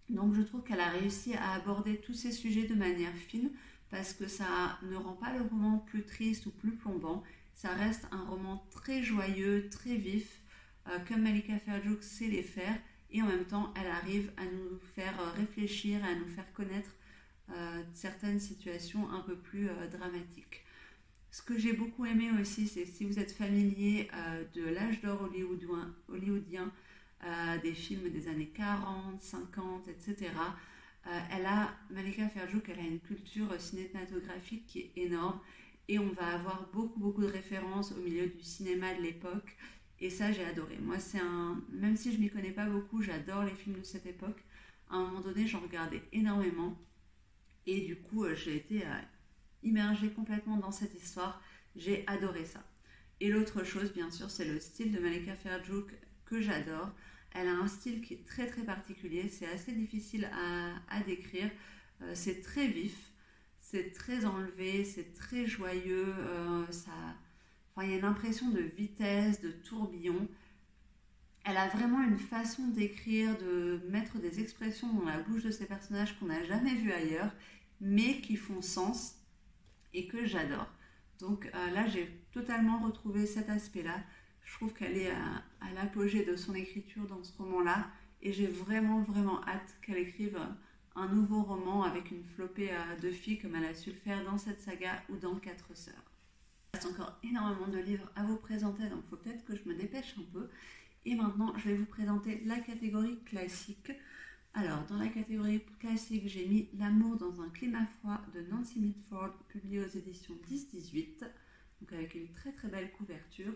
Donc je trouve qu'elle a réussi à aborder tous ces sujets de manière fine parce que ça ne rend pas le roman plus triste ou plus plombant. Ça reste un roman très joyeux, très vif, comme Malika Ferjouk sait les faire. Et en même temps, elle arrive à nous faire réfléchir, à nous faire connaître certaines situations un peu plus dramatiques. Ce que j'ai beaucoup aimé aussi, c'est si vous êtes familier de l'âge d'or hollywoodien, des films des années 40, 50, etc. Malika Ferjouk, elle a une culture cinématographique qui est énorme et on va avoir beaucoup de références au milieu du cinéma de l'époque et ça j'ai adoré. Moi même si je m'y connais pas beaucoup, j'adore les films de cette époque. À un moment donné, j'en regardais énormément et du coup j'ai été immergée complètement dans cette histoire. J'ai adoré ça. Et l'autre chose, bien sûr, c'est le style de Malika Ferjouk que j'adore. Elle a un style qui est très particulier, c'est assez difficile à décrire. C'est très vif, c'est très enlevé, c'est très joyeux. Il y a une impression de vitesse, de tourbillon. Elle a vraiment une façon d'écrire, de mettre des expressions dans la bouche de ses personnages qu'on n'a jamais vues ailleurs, mais qui font sens et que j'adore. Donc là, j'ai totalement retrouvé cet aspect-là. Je trouve qu'elle est à l'apogée de son écriture dans ce roman-là et j'ai vraiment hâte qu'elle écrive un nouveau roman avec une flopée de filles comme elle a su le faire dans cette saga ou dans 4 sœurs. Il reste encore énormément de livres à vous présenter, donc il faut peut-être que je me dépêche un peu. Et maintenant, je vais vous présenter la catégorie classique. Alors, dans la catégorie classique, j'ai mis L'amour dans un climat froid de Nancy Mitford, publié aux éditions 10-18, donc avec une très belle couverture.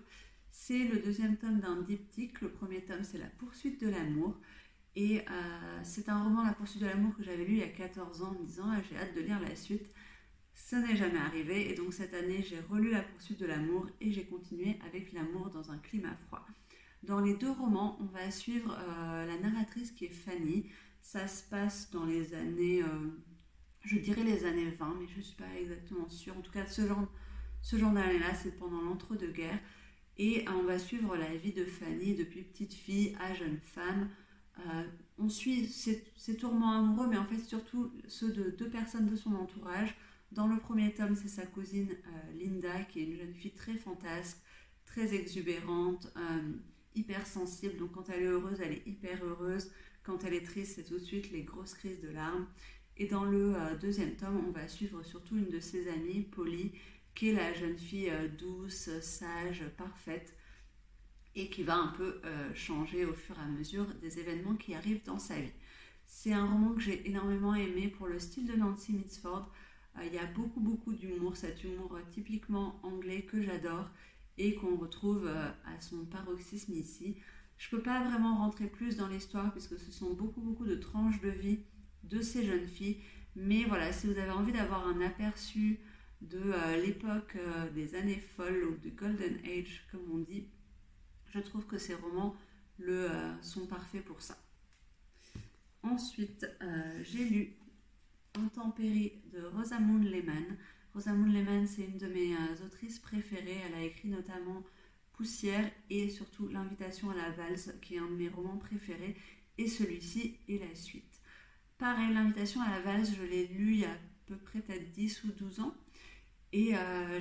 C'est le 2e tome d'un diptyque. Le premier tome, c'est La poursuite de l'amour. Et c'est un roman, La poursuite de l'amour, que j'avais lu il y a 14 ans en me disant j'ai hâte de lire la suite. Ça n'est jamais arrivé. Et donc cette année, j'ai relu La poursuite de l'amour et j'ai continué avec L'amour dans un climat froid. Dans les 2 romans, on va suivre la narratrice qui est Fanny. Ça se passe dans les années, je dirais les années 20, mais je ne suis pas exactement sûre. En tout cas, ce genre d'année-là, c'est pendant l'entre-deux-guerres. Et on va suivre la vie de Fanny depuis petite fille à jeune femme. On suit ses tourments amoureux, mais en fait surtout ceux de 2 personnes de son entourage. Dans le premier tome, c'est sa cousine Linda, qui est une jeune fille très fantasque, très exubérante, hypersensible. Donc quand elle est heureuse, elle est hyper heureuse. Quand elle est triste, c'est tout de suite les grosses crises de larmes. Et dans le 2e tome, on va suivre surtout une de ses amies, Polly, qui est la jeune fille douce, sage, parfaite, et qui va un peu changer au fur et à mesure des événements qui arrivent dans sa vie. C'est un roman que j'ai énormément aimé pour le style de Nancy Mitford. Il y a beaucoup d'humour, cet humour typiquement anglais que j'adore et qu'on retrouve à son paroxysme ici. Je ne peux pas vraiment rentrer plus dans l'histoire puisque ce sont beaucoup de tranches de vie de ces jeunes filles. Mais voilà, si vous avez envie d'avoir un aperçu de l'époque des années folles ou du Golden Age, comme on dit, je trouve que ces romans sont parfaits pour ça. Ensuite, j'ai lu Intempéries de Rosamund Lehmann. Rosamund Lehmann, c'est une de mes autrices préférées. Elle a écrit notamment Poussière et surtout L'invitation à la valse, qui est un de mes romans préférés, et celui-ci est la suite. Pareil, L'invitation à la valse, je l'ai lu il y a à peu près peut-être 10 ou 12 ans, et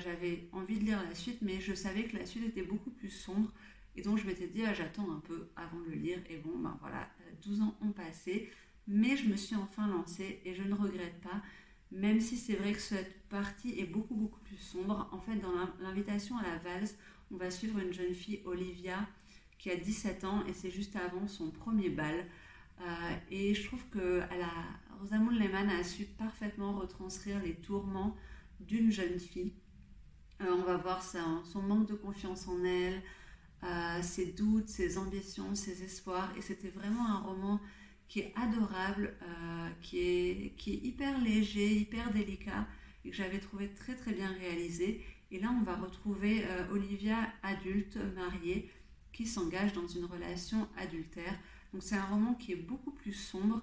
j'avais envie de lire la suite, mais je savais que la suite était beaucoup plus sombre, et donc je m'étais dit j'attends un peu avant de le lire, et bon ben voilà, 12 ans ont passé, mais je me suis enfin lancée et je ne regrette pas, même si c'est vrai que cette partie est beaucoup plus sombre. En fait, dans L'invitation à la valse, on va suivre une jeune fille, Olivia, qui a 17 ans et c'est juste avant son premier bal. Et je trouve que Rosamund Lehmann a su parfaitement retranscrire les tourments d'une jeune fille On va voir son manque de confiance en elle, ses doutes, ses ambitions, ses espoirs. Et c'était vraiment un roman qui est adorable, qui est hyper léger, hyper délicat et que j'avais trouvé très très bien réalisé. Et là, on va retrouver Olivia adulte, mariée, qui s'engage dans une relation adultère. Donc c'est un roman qui est beaucoup plus sombre.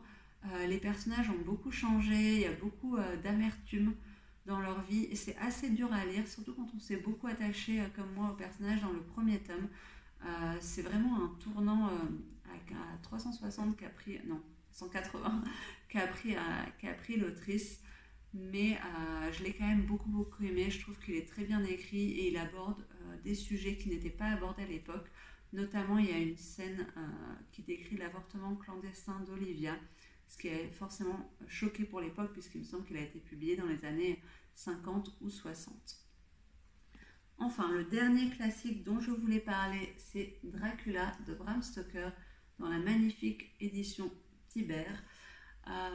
Les personnages ont beaucoup changé, il y a beaucoup d'amertume dans leur vie et c'est assez dur à lire, surtout quand on s'est beaucoup attaché, comme moi, au personnage dans le premier tome. C'est vraiment un tournant à 360 qu'a pris, non, 180 qu'a pris l'autrice, mais je l'ai quand même beaucoup beaucoup aimé. Je trouve qu'il est très bien écrit et il aborde des sujets qui n'étaient pas abordés à l'époque. Notamment, il y a une scène qui décrit l'avortement clandestin d'Olivia, ce qui a forcément choqué pour l'époque puisqu'il me semble qu'il a été publié dans les années 50 ou 60. Enfin, le dernier classique dont je voulais parler, c'est Dracula de Bram Stoker dans la magnifique édition Tiber.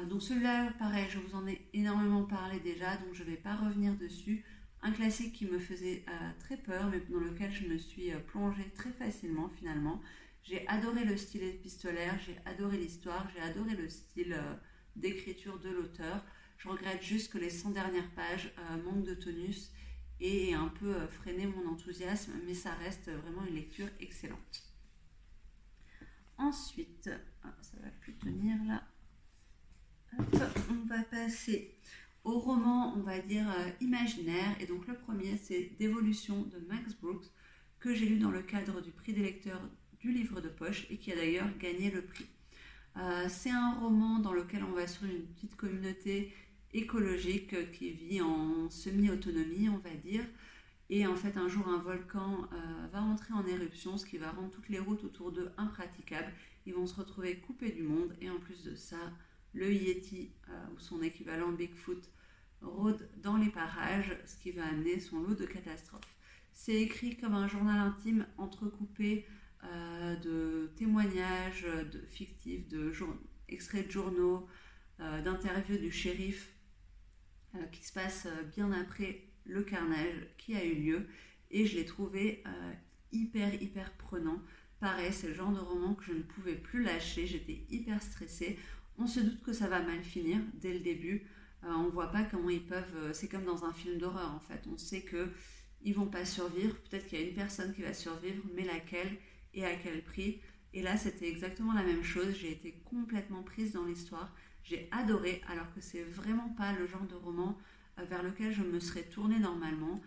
Donc celui-là, pareil, je vous en ai énormément parlé déjà, donc je ne vais pas revenir dessus. Un classique qui me faisait très peur, mais dans lequel je me suis plongée très facilement finalement. J'ai adoré le style épistolaire, j'ai adoré l'histoire, j'ai adoré le style d'écriture de l'auteur. Je regrette juste que les 100 dernières pages manquent de tonus et un peu freiné mon enthousiasme, mais ça reste vraiment une lecture excellente. Ensuite, ça va plus tenir là. Hop, on va passer au roman, on va dire imaginaire. Et donc le premier, c'est Dévolution de Max Brooks, que j'ai lu dans le cadre du prix des lecteurs du livre de poche et qui a d'ailleurs gagné le prix. C'est un roman dans lequel on va sur une petite communauté écologique qui vit en semi-autonomie, on va dire. Et en fait, un jour, un volcan va entrer en éruption, ce qui va rendre toutes les routes autour d'eux impraticables. Ils vont se retrouver coupés du monde. Et en plus de ça, le Yeti, ou son équivalent Bigfoot, rôde dans les parages, ce qui va amener son lot de catastrophes. C'est écrit comme un journal intime entrecoupé de témoignages fictifs, extraits de journaux, d'interviews du shérif qui se passe bien après le carnage qui a eu lieu. Et je l'ai trouvé hyper prenant. Pareil, c'est le genre de roman que je ne pouvais plus lâcher, j'étais hyper stressée. On se doute que ça va mal finir dès le début. On ne voit pas comment ils peuvent... c'est comme dans un film d'horreur en fait. On sait qu'ils ne vont pas survivre. Peut-être qu'il y a une personne qui va survivre, mais laquelle et à quel prix. Et là, c'était exactement la même chose. J'ai été complètement prise dans l'histoire. J'ai adoré, alors que c'est vraiment pas le genre de roman vers lequel je me serais tournée normalement.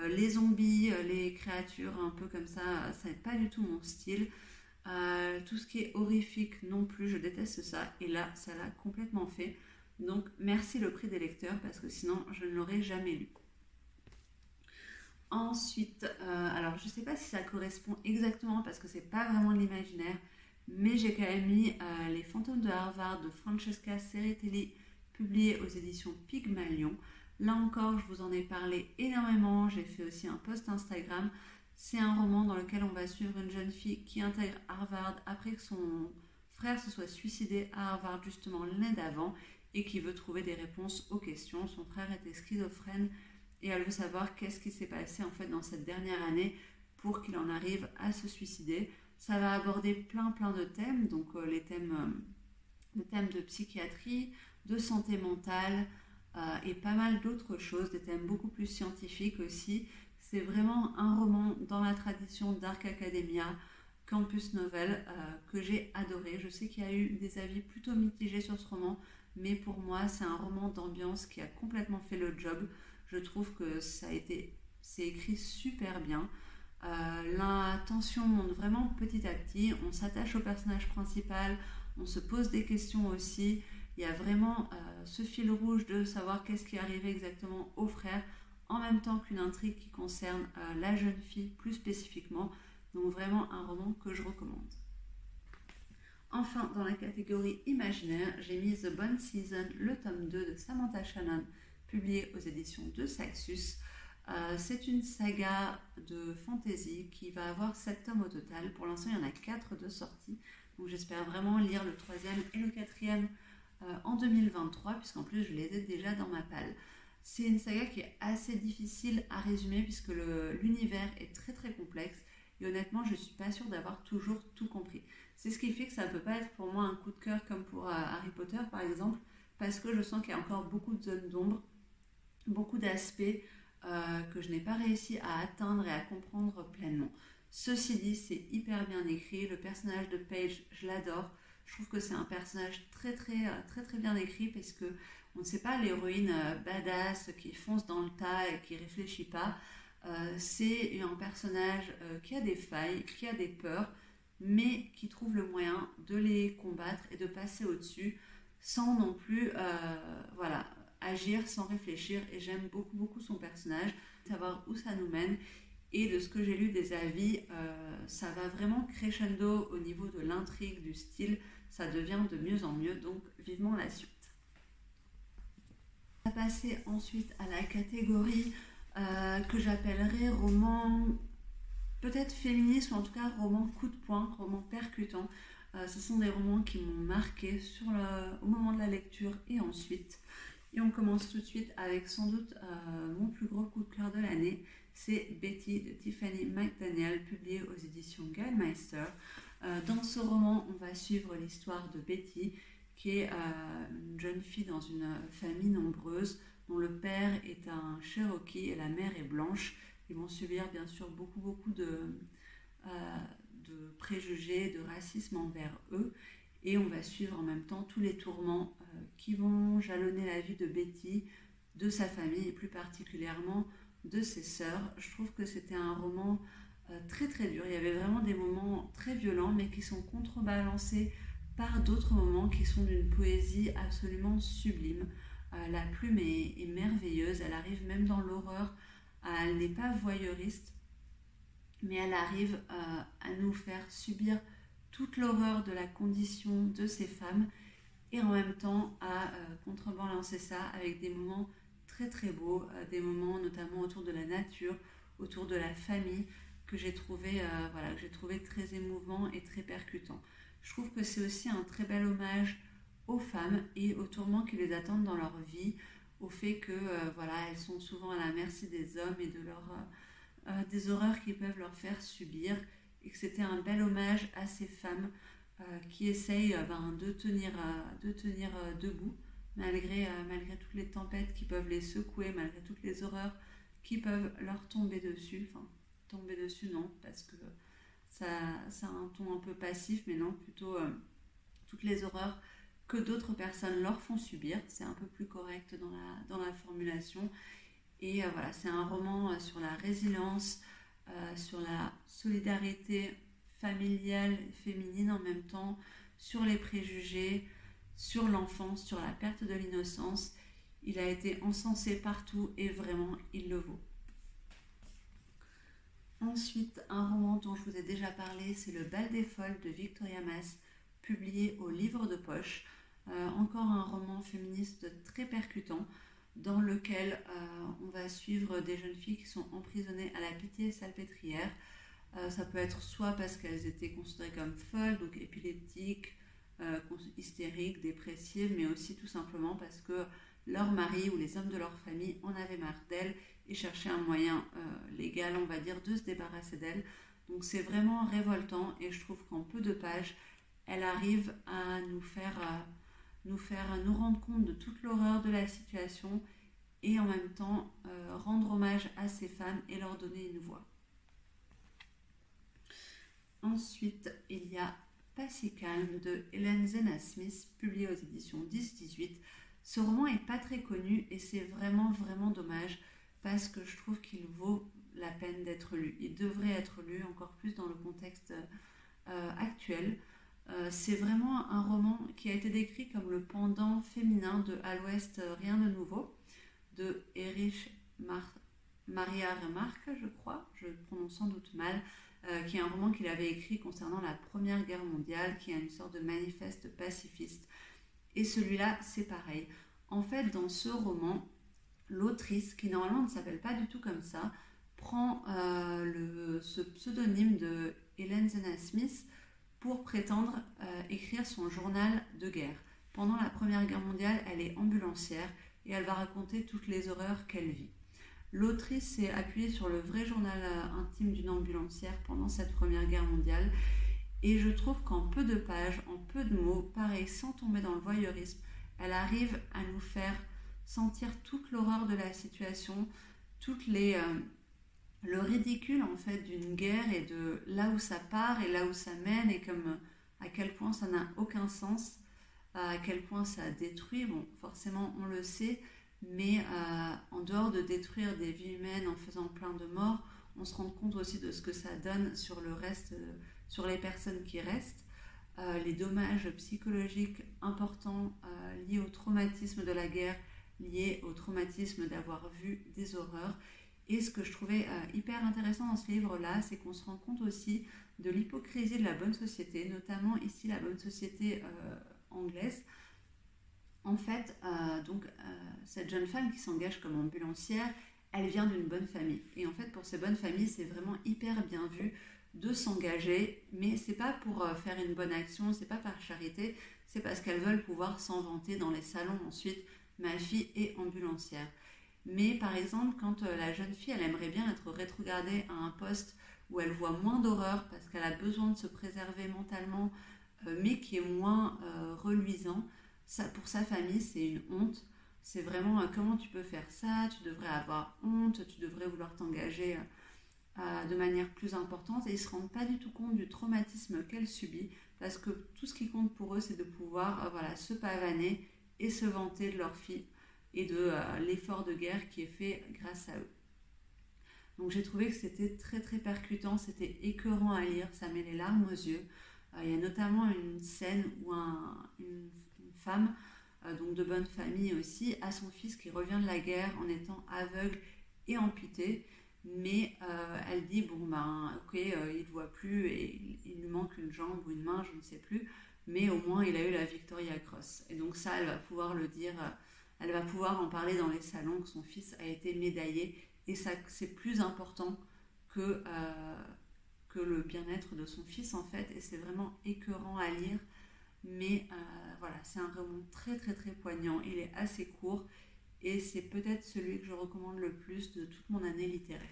Les zombies, les créatures un peu comme ça n'est pas du tout mon style. Tout ce qui est horrifique non plus, je déteste ça. Et là, ça l'a complètement fait. Donc, merci le prix des lecteurs parce que sinon, je ne l'aurais jamais lu. Ensuite, alors je ne sais pas si ça correspond exactement parce que c'est pas vraiment de l'imaginaire, mais j'ai quand même mis Les fantômes de Harvard de Francesca Cerretelli, publié aux éditions Pygmalion. Là encore, je vous en ai parlé énormément, j'ai fait aussi un post Instagram. C'est un roman dans lequel on va suivre une jeune fille qui intègre Harvard après que son frère se soit suicidé à Harvard justement l'année d'avant et qui veut trouver des réponses aux questions. Son frère était schizophrène et elle veut savoir qu'est-ce qui s'est passé en fait dans cette dernière année pour qu'il en arrive à se suicider. Ça va aborder plein de thèmes, donc les thèmes de psychiatrie, de santé mentale et pas mal d'autres choses, des thèmes beaucoup plus scientifiques aussi. C'est vraiment un roman dans la tradition Dark Academia, Campus Novel, que j'ai adoré. Je sais qu'il y a eu des avis plutôt mitigés sur ce roman, mais pour moi c'est un roman d'ambiance qui a complètement fait le job. Je trouve que c'est écrit super bien. La tension monte vraiment petit à petit, on s'attache au personnage principal, on se pose des questions aussi. Il y a vraiment ce fil rouge de savoir qu'est-ce qui est arrivé exactement au frère, en même temps qu'une intrigue qui concerne la jeune fille plus spécifiquement. Donc vraiment un roman que je recommande. Enfin, dans la catégorie imaginaire, j'ai mis The Bone Season, le tome 2 de Samantha Shannon, publié aux éditions de Saxus. C'est une saga de fantasy qui va avoir 7 tomes au total. Pour l'instant, il y en a 4 de sortie. Donc j'espère vraiment lire le 3e et le 4e en 2023, puisqu'en plus je les ai déjà dans ma palle. C'est une saga qui est assez difficile à résumer puisque l'univers est très très complexe et honnêtement je ne suis pas sûre d'avoir toujours tout compris. C'est ce qui fait que ça ne peut pas être pour moi un coup de cœur comme pour Harry Potter par exemple, parce que je sens qu'il y a encore beaucoup de zones d'ombre, beaucoup d'aspects que je n'ai pas réussi à atteindre et à comprendre pleinement. Ceci dit, c'est hyper bien écrit. Le personnage de Paige, je l'adore. Je trouve que c'est un personnage très bien écrit parce que on ne sait pas l'héroïne badass qui fonce dans le tas et qui réfléchit pas. C'est un personnage qui a des failles, qui a des peurs, mais qui trouve le moyen de les combattre et de passer au-dessus sans non plus agir sans réfléchir. Et j'aime beaucoup son personnage, savoir où ça nous mène. Et de ce que j'ai lu des avis, ça va vraiment crescendo au niveau de l'intrigue, du style. Ça devient de mieux en mieux, donc vivement la suite. On va passer ensuite à la catégorie que j'appellerais roman peut-être féministe ou en tout cas roman coup de poing, roman percutant. Ce sont des romans qui m'ont marqué au moment de la lecture et ensuite. Et on commence tout de suite avec sans doute mon plus gros coup de cœur de l'année. C'est Betty de Tiffany McDaniel, publié aux éditions Gallmeister. Dans ce roman, on va suivre l'histoire de Betty, qui est une jeune fille dans une famille nombreuse, dont le père est un Cherokee et la mère est blanche. Ils vont subir bien sûr beaucoup de préjugés, de racisme envers eux. Et on va suivre en même temps tous les tourments qui vont jalonner la vie de Betty, de sa famille et plus particulièrement de ses sœurs. Je trouve que c'était un roman très dur. Il y avait vraiment des moments très violents mais qui sont contrebalancés par d'autres moments qui sont d'une poésie absolument sublime. La plume est merveilleuse, elle arrive même dans l'horreur. Elle n'est pas voyeuriste, mais elle arrive à nous faire subir toute l'horreur de la condition de ces femmes et en même temps à contrebalancer ça avec des moments très beaux, des moments notamment autour de la nature, autour de la famille que j'ai trouvé très émouvant et très percutant. Je trouve que c'est aussi un très bel hommage aux femmes et aux tourments qui les attendent dans leur vie, au fait que elles sont souvent à la merci des hommes et de des horreurs qu'ils peuvent leur faire subir, et que c'était un bel hommage à ces femmes qui essayent de tenir debout malgré toutes les tempêtes qui peuvent les secouer, malgré toutes les horreurs qui peuvent leur tomber dessus. Enfin, tomber dessus non, parce que ça a un ton un peu passif, mais non, plutôt toutes les horreurs que d'autres personnes leur font subir. C'est un peu plus correct dans la formulation. Et c'est un roman sur la résilience, sur la solidarité familiale et féminine en même temps, sur les préjugés, sur l'enfance, sur la perte de l'innocence. Il a été encensé partout et vraiment, il le vaut. Ensuite, un roman dont je vous ai déjà parlé, c'est Le Bal des Folles de Victoria Mass, publié au Livre de Poche. Encore un roman féministe très percutant, dans lequel on va suivre des jeunes filles qui sont emprisonnées à la Pitié-Salpêtrière. Ça peut être soit parce qu'elles étaient considérées comme folles, donc épileptiques, hystériques, dépressives, mais aussi tout simplement parce que leur mari ou les hommes de leur famille en avaient marre d'elles et cherchaient un moyen légal, on va dire, de se débarrasser d'elles. Donc c'est vraiment révoltant et je trouve qu'en peu de pages, elle arrive à nous rendre compte de toute l'horreur de la situation et en même temps rendre hommage à ces femmes et leur donner une voix. Ensuite, il y a Pas si calme de Hélène Zena Smith, publié aux éditions 10-18. Ce roman n'est pas très connu et c'est vraiment dommage parce que je trouve qu'il vaut la peine d'être lu. Il devrait être lu encore plus dans le contexte actuel. C'est vraiment un roman qui a été décrit comme le pendant féminin de À l'Ouest, rien de nouveau, de Erich Maria Remarque, je crois, je le prononce sans doute mal, qui est un roman qu'il avait écrit concernant la Première Guerre mondiale, qui est une sorte de manifeste pacifiste. Et celui-là, c'est pareil. En fait, dans ce roman, l'autrice, qui normalement ne s'appelle pas du tout comme ça, prend ce pseudonyme de Hélène Zena Smith pour prétendre écrire son journal de guerre. Pendant la Première Guerre mondiale, elle est ambulancière et elle va raconter toutes les horreurs qu'elle vit. L'autrice s'est appuyée sur le vrai journal intime d'une ambulancière pendant cette Première Guerre mondiale, et je trouve qu'en peu de pages, en peu de mots, pareil, sans tomber dans le voyeurisme, elle arrive à nous faire sentir toute l'horreur de la situation, le ridicule en fait d'une guerre et de là où ça part et là où ça mène, et comme à quel point ça n'a aucun sens, à quel point ça détruit. Bon, forcément on le sait, mais en dehors de détruire des vies humaines en faisant plein de morts, on se rend compte aussi de ce que ça donne sur le reste, sur les personnes qui restent, les dommages psychologiques importants liés au traumatisme de la guerre, liés au traumatisme d'avoir vu des horreurs. Et ce que je trouvais hyper intéressant dans ce livre-là, c'est qu'on se rend compte aussi de l'hypocrisie de la bonne société, notamment ici la bonne société anglaise. En fait, cette jeune femme qui s'engage comme ambulancière, elle vient d'une bonne famille. Et en fait, pour ces bonnes familles, c'est vraiment hyper bien vu de s'engager, mais c'est pas pour faire une bonne action, c'est pas par charité, c'est parce qu'elles veulent pouvoir s'en vanter dans les salons ensuite. Ma fille est ambulancière. Mais par exemple, quand la jeune fille, elle aimerait bien être rétrogradée à un poste où elle voit moins d'horreur parce qu'elle a besoin de se préserver mentalement, mais qui est moins reluisant, ça, pour sa famille, c'est une honte. C'est vraiment comment tu peux faire ça, tu devrais avoir honte, tu devrais vouloir t'engager de manière plus importante, et ils ne se rendent pas du tout compte du traumatisme qu'elle subit, parce que tout ce qui compte pour eux, c'est de pouvoir se pavaner et se vanter de leur fille et de l'effort de guerre qui est fait grâce à eux. Donc j'ai trouvé que c'était très très percutant, c'était écœurant à lire, ça met les larmes aux yeux. Il y a notamment une scène où une femme, donc de bonne famille aussi, a son fils qui revient de la guerre en étant aveugle et amputé, mais elle dit ok, il ne voit plus et il lui manque une jambe ou une main, je ne sais plus, mais au moins il a eu la Victoria Cross. Et donc ça, elle va pouvoir le dire, elle va pouvoir en parler dans les salons, que son fils a été médaillé, et ça, c'est plus important que le bien-être de son fils en fait, et c'est vraiment écœurant à lire. Mais c'est un roman très très très poignant, il est assez court, et c'est peut-être celui que je recommande le plus de toute mon année littéraire.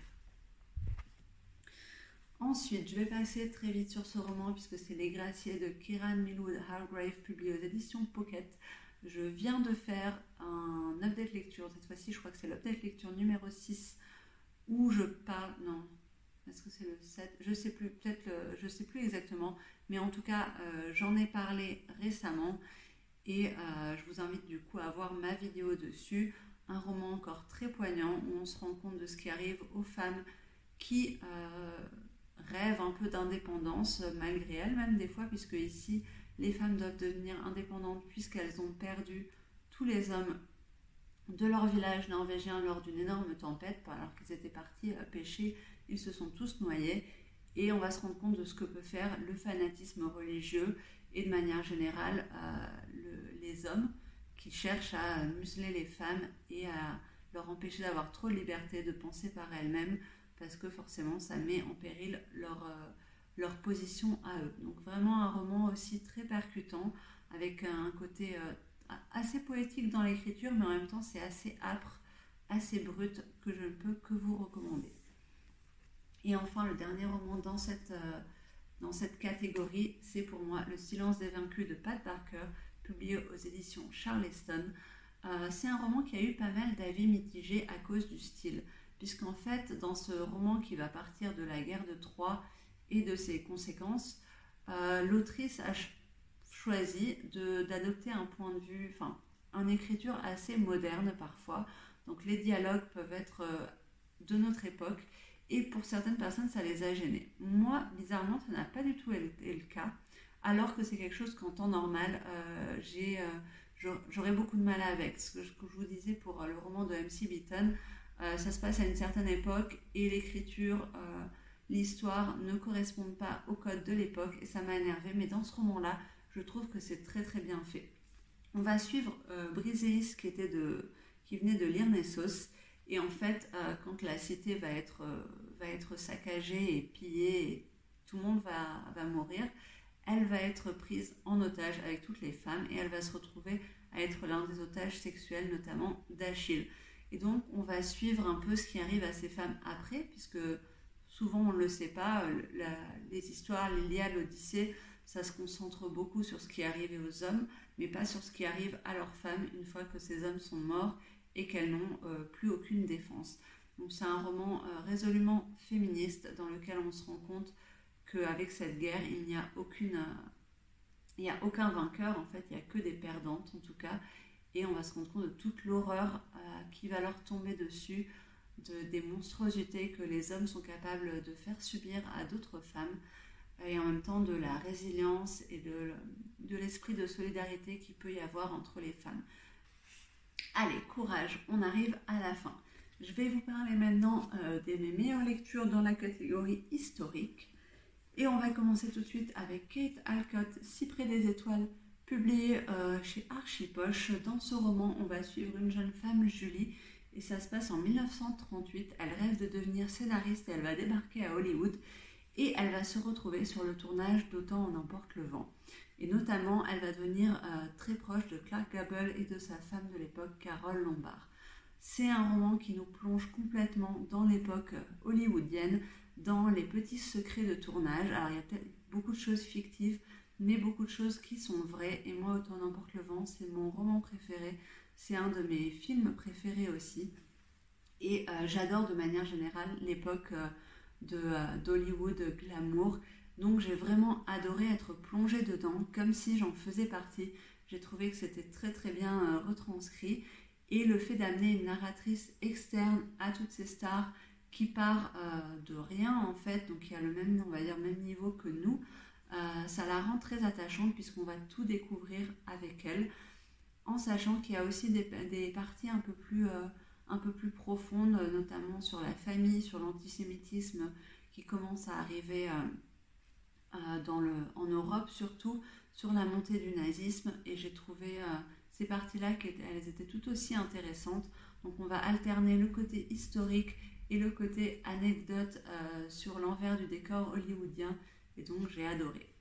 Ensuite, je vais passer très vite sur ce roman puisque c'est Les Graciés de Kieran Millwood Hargrave, publié aux éditions Pocket. Je viens de faire un update lecture, cette fois-ci je crois que c'est l'update lecture numéro 6, où je parle, non, est-ce que c'est le 7 ? Je sais plus, je sais plus exactement, mais en tout cas j'en ai parlé récemment, et je vous invite du coup à voir ma vidéo dessus. Un roman encore très poignant où on se rend compte de ce qui arrive aux femmes qui rêvent un peu d'indépendance, malgré elles-mêmes des fois, puisque ici les femmes doivent devenir indépendantes puisqu'elles ont perdu tous les hommes de leur village norvégien lors d'une énorme tempête, alors qu'ils étaient partis pêcher, ils se sont tous noyés, et on va se rendre compte de ce que peut faire le fanatisme religieux et de manière générale les hommes qui cherchent à museler les femmes et à leur empêcher d'avoir trop de liberté de penser par elles-mêmes, parce que forcément ça met en péril leur position à eux. Donc vraiment un roman aussi très percutant, avec un côté assez poétique dans l'écriture, mais en même temps c'est assez âpre, assez brut, que je ne peux que vous recommander. Et enfin, le dernier roman dans cette catégorie, c'est pour moi Le Silence des Vaincus de Pat Barker, publié aux éditions Charleston. C'est un roman qui a eu pas mal d'avis mitigés à cause du style, puisqu'en fait, dans ce roman qui va partir de la guerre de Troie et de ses conséquences, l'autrice a choisi d'adopter un point de vue, une écriture assez moderne parfois. Donc les dialogues peuvent être de notre époque, et pour certaines personnes ça les a gênés. Moi, bizarrement, ça n'a pas du tout été le cas, alors que c'est quelque chose qu'en temps normal j'aurais beaucoup de mal avec. Ce que je vous disais pour le roman de M.C. Beaton, ça se passe à une certaine époque et l'écriture, l'histoire ne correspondent pas au code de l'époque, et ça m'a énervée. Mais dans ce roman-là, je trouve que c'est très très bien fait. On va suivre Briseis qui venait de Lyrnessos, et en fait, quand la cité va être saccagée et pillée, et tout le monde va mourir, elle va être prise en otage avec toutes les femmes, et elle va se retrouver à être l'un des otages sexuels, notamment d'Achille. Et donc, on va suivre un peu ce qui arrive à ces femmes après, puisque souvent on ne le sait pas, les histoires, l'Iliade, l'Odyssée, ça se concentre beaucoup sur ce qui est arrivé aux hommes, mais pas sur ce qui arrive à leurs femmes une fois que ces hommes sont morts et qu'elles n'ont plus aucune défense. Donc c'est un roman résolument féministe dans lequel on se rend compte qu'avec cette guerre, il n'y a aucun vainqueur, en fait, il n'y a que des perdantes en tout cas, et on va se rendre compte de toute l'horreur qui va leur tomber dessus, des monstruosités que les hommes sont capables de faire subir à d'autres femmes, et en même temps de la résilience et de l'esprit de solidarité qu'il peut y avoir entre les femmes. Allez, courage, on arrive à la fin. Je vais vous parler maintenant de mes meilleures lectures dans la catégorie historique. Et on va commencer tout de suite avec Kate Alcott, Si près des étoiles, publié chez Archipoche. Dans ce roman, on va suivre une jeune femme, Julie, et ça se passe en 1938. Elle rêve de devenir scénariste et elle va débarquer à Hollywood et elle va se retrouver sur le tournage d'Autant en emporte le vent. Et notamment, elle va devenir très proche de Clark Gable et de sa femme de l'époque, Carole Lombard. C'est un roman qui nous plonge complètement dans l'époque hollywoodienne, dans les petits secrets de tournage. Alors, il y a peut-être beaucoup de choses fictives, mais beaucoup de choses qui sont vraies. Et moi, Autant en emporte le vent, c'est mon roman préféré. C'est un de mes films préférés aussi. Et j'adore de manière générale l'époque d'Hollywood glamour. Donc j'ai vraiment adoré être plongée dedans, comme si j'en faisais partie. J'ai trouvé que c'était très très bien retranscrit. Et le fait d'amener une narratrice externe à toutes ces stars qui part de rien en fait, donc qui a le même, on va dire, même niveau que nous, ça la rend très attachante puisqu'on va tout découvrir avec elle, en sachant qu'il y a aussi des parties un peu plus profondes, notamment sur la famille, sur l'antisémitisme qui commence à arriver en Europe, surtout sur la montée du nazisme, et j'ai trouvé ces parties-là elles étaient tout aussi intéressantes. Donc on va alterner le côté historique et le côté anecdote sur l'envers du décor hollywoodien, et donc j'ai adoré.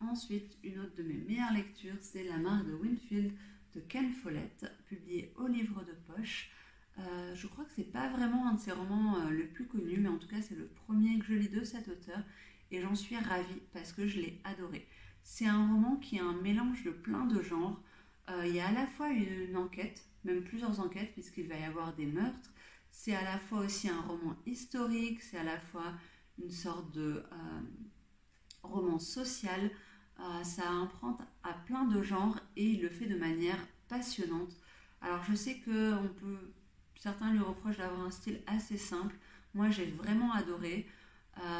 Ensuite, une autre de mes meilleures lectures, c'est La Marque de Winfield de Ken Follett, publié au livre de poche. Je crois que c'est pas vraiment un de ses romans le plus connu, mais en tout cas c'est le premier que je lis de cet auteur et j'en suis ravie parce que je l'ai adoré. C'est un roman qui a un mélange de plein de genres. Il y a à la fois une enquête, même plusieurs enquêtes puisqu'il va y avoir des meurtres. C'est à la fois aussi un roman historique, c'est à la fois une sorte de roman social. Ça emprunte à plein de genres et il le fait de manière passionnante. Alors je sais que certains lui reprochent d'avoir un style assez simple. Moi j'ai vraiment adoré.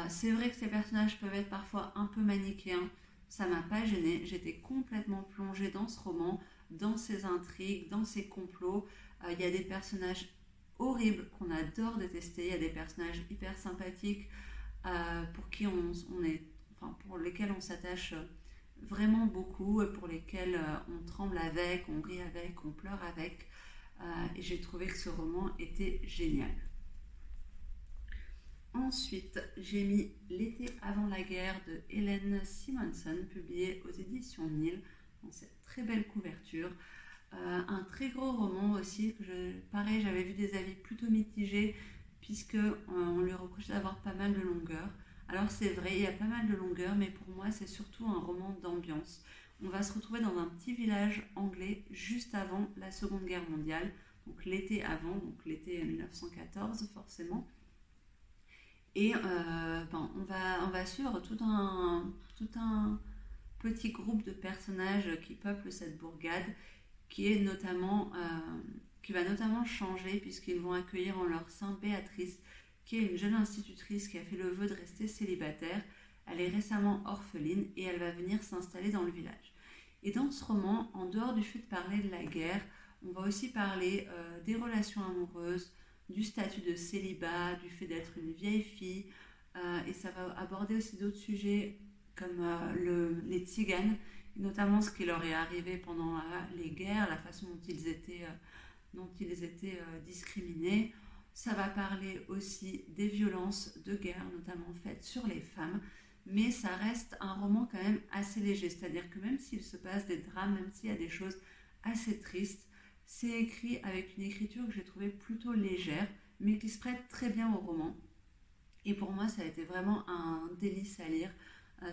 C'est vrai que ces personnages peuvent être parfois un peu manichéens. Ça m'a pas gênée. J'étais complètement plongée dans ce roman, dans ses intrigues, dans ses complots. Il y a des personnages horribles qu'on adore détester. Il y a des personnages hyper sympathiques pour lesquels on s'attache vraiment beaucoup, pour lesquels on tremble avec, on rit avec, on pleure avec. Et j'ai trouvé que ce roman était génial. Ensuite, j'ai mis L'été avant la guerre de Hélène Simonson, publié aux éditions Nil, dans cette très belle couverture. Un très gros roman aussi, pareil, j'avais vu des avis plutôt mitigés, puisqu'on lui reprochait d'avoir pas mal de longueur. Alors c'est vrai, il y a pas mal de longueur, mais pour moi c'est surtout un roman d'ambiance. On va se retrouver dans un petit village anglais juste avant la Seconde Guerre mondiale, donc l'été avant, donc l'été 1914 forcément. Et on va suivre tout un petit groupe de personnages qui peuplent cette bourgade, qui va notamment changer puisqu'ils vont accueillir en leur sein Béatrice, qui est une jeune institutrice qui a fait le vœu de rester célibataire. Elle est récemment orpheline et elle va venir s'installer dans le village. Et dans ce roman, en dehors du fait de parler de la guerre, on va aussi parler des relations amoureuses, du statut de célibat, du fait d'être une vieille fille, et ça va aborder aussi d'autres sujets comme les tziganes, et notamment ce qui leur est arrivé pendant les guerres, la façon dont ils étaient discriminés. Ça va parler aussi des violences de guerre, notamment faites sur les femmes. mais ça reste un roman quand même assez léger, c'est-à-dire que même s'il se passe des drames, même s'il y a des choses assez tristes, c'est écrit avec une écriture que j'ai trouvée plutôt légère, mais qui se prête très bien au roman. Et pour moi, ça a été vraiment un délice à lire.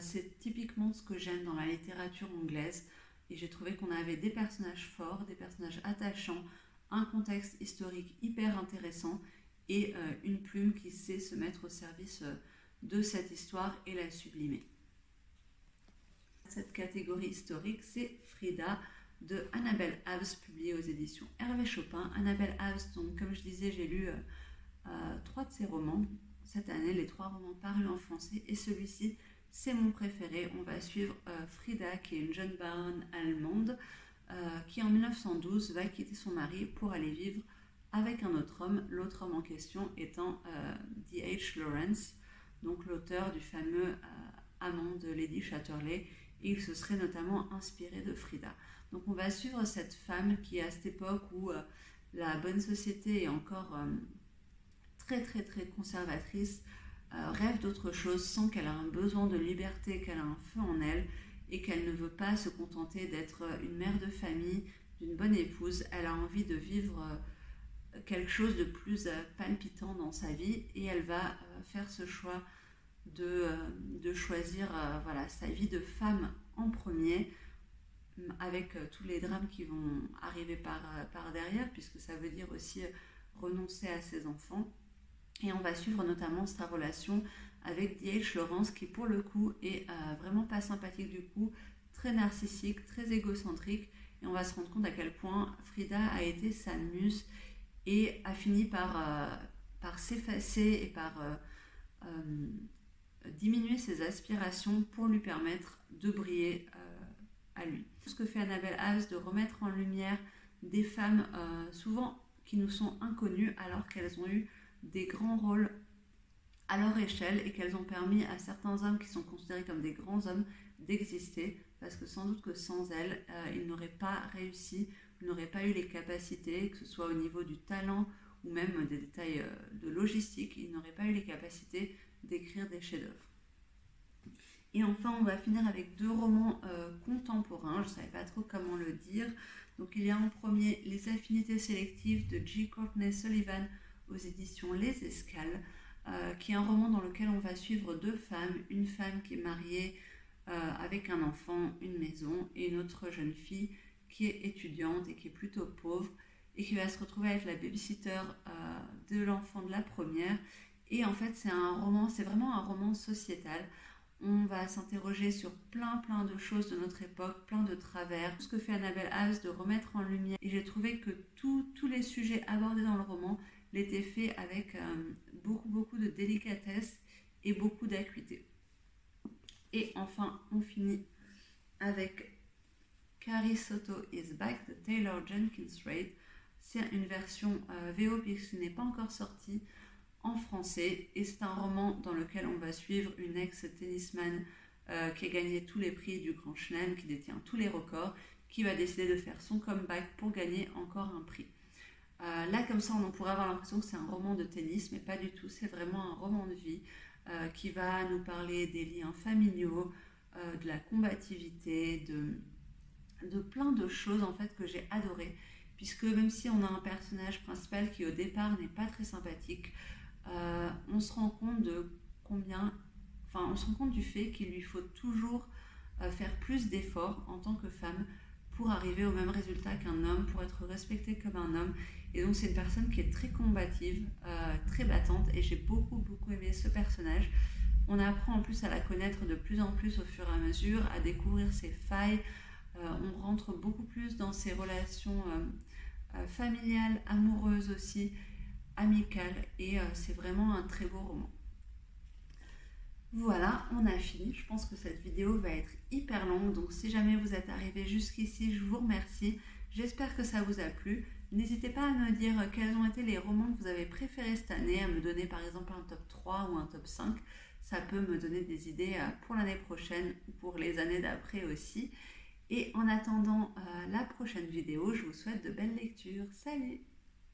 C'est typiquement ce que j'aime dans la littérature anglaise. Et j'ai trouvé qu'on avait des personnages forts, des personnages attachants, un contexte historique hyper intéressant et une plume qui sait se mettre au service de cette histoire et la sublimer. Cette catégorie historique, c'est Frida de Annabel Haves, publiée aux éditions Hervé Chopin. Annabel Haves, donc comme je disais, j'ai lu 3 de ses romans cette année, les 3 romans parus en français, et celui-ci, c'est mon préféré. On va suivre Frida, qui est une jeune baronne allemande, qui en 1912 va quitter son mari pour aller vivre avec un autre homme, l'autre homme en question étant D.H. Lawrence, donc l'auteur du fameux amant de Lady Chatterley, et il se serait notamment inspiré de Frida. Donc on va suivre cette femme qui, à cette époque où la bonne société est encore très conservatrice, rêve d'autre chose, sent qu'elle a un besoin de liberté, qu'elle a un feu en elle et qu'elle ne veut pas se contenter d'être une mère de famille, d'une bonne épouse. Elle a envie de vivre quelque chose de plus palpitant dans sa vie et elle va faire ce choix de choisir voilà, sa vie de femme en premier, avec tous les drames qui vont arriver par derrière, puisque ça veut dire aussi renoncer à ses enfants. Et on va suivre notamment sa relation avec D.H. Lawrence, qui pour le coup est vraiment pas sympathique du coup, très narcissique, très égocentrique, et on va se rendre compte à quel point Frida a été sa muse et a fini par s'effacer et par diminuer ses aspirations pour lui permettre de briller à lui. Ce que fait Annabel Haves, de remettre en lumière des femmes souvent qui nous sont inconnues alors qu'elles ont eu des grands rôles à leur échelle et qu'elles ont permis à certains hommes qui sont considérés comme des grands hommes d'exister, parce que sans doute que sans elles, ils n'auraient pas réussi, ils n'auraient pas eu les capacités, que ce soit au niveau du talent ou même des détails de logistique, ils n'auraient pas eu les capacités d'écrire des chefs-d'œuvre. Et enfin, on va finir avec 2 romans contemporains, je ne savais pas trop comment le dire. Donc il y a en premier Les affinités sélectives de J. Courtney Sullivan aux éditions Les Escales, qui est un roman dans lequel on va suivre 2 femmes, une femme qui est mariée avec un enfant, une maison, et une autre jeune fille qui est étudiante et qui est plutôt pauvre et qui va se retrouver avec la babysitter de l'enfant de la première. Et en fait, c'est vraiment un roman sociétal. On va s'interroger sur plein de choses de notre époque, plein de travers. Ce que fait Annabel Haves, de remettre en lumière. Et j'ai trouvé que tous les sujets abordés dans le roman l'étaient faits avec beaucoup de délicatesse et beaucoup d'acuité. Et enfin, on finit avec Carrie Soto is Back de Taylor Jenkins Reid. C'est une version VO puisqu'il n'est pas encore sorti en français, et c'est un roman dans lequel on va suivre une ex-tennisman qui a gagné tous les prix du Grand Chelem, qui détient tous les records, qui va décider de faire son comeback pour gagner encore un prix. Là, comme ça, on pourrait avoir l'impression que c'est un roman de tennis, mais pas du tout, c'est vraiment un roman de vie qui va nous parler des liens familiaux, de la combativité, de plein de choses en fait que j'ai adoré, puisque même si on a un personnage principal qui au départ n'est pas très sympathique, on se rend compte du fait qu'il lui faut toujours faire plus d'efforts en tant que femme pour arriver au même résultat qu'un homme, pour être respectée comme un homme. Et donc c'est une personne qui est très combative, très battante, et j'ai beaucoup aimé ce personnage. On apprend en plus à la connaître de plus en plus au fur et à mesure, à découvrir ses failles. On rentre beaucoup plus dans ses relations familiales, amoureuses aussi, amicales, et c'est vraiment un très beau roman. Voilà, on a fini. Je pense que cette vidéo va être hyper longue, donc si jamais vous êtes arrivé jusqu'ici, je vous remercie. J'espère que ça vous a plu. N'hésitez pas à me dire quels ont été les romans que vous avez préférés cette année, à me donner par exemple un top 3 ou un top 5. Ça peut me donner des idées pour l'année prochaine ou pour les années d'après aussi. Et en attendant la prochaine vidéo, je vous souhaite de belles lectures. Salut!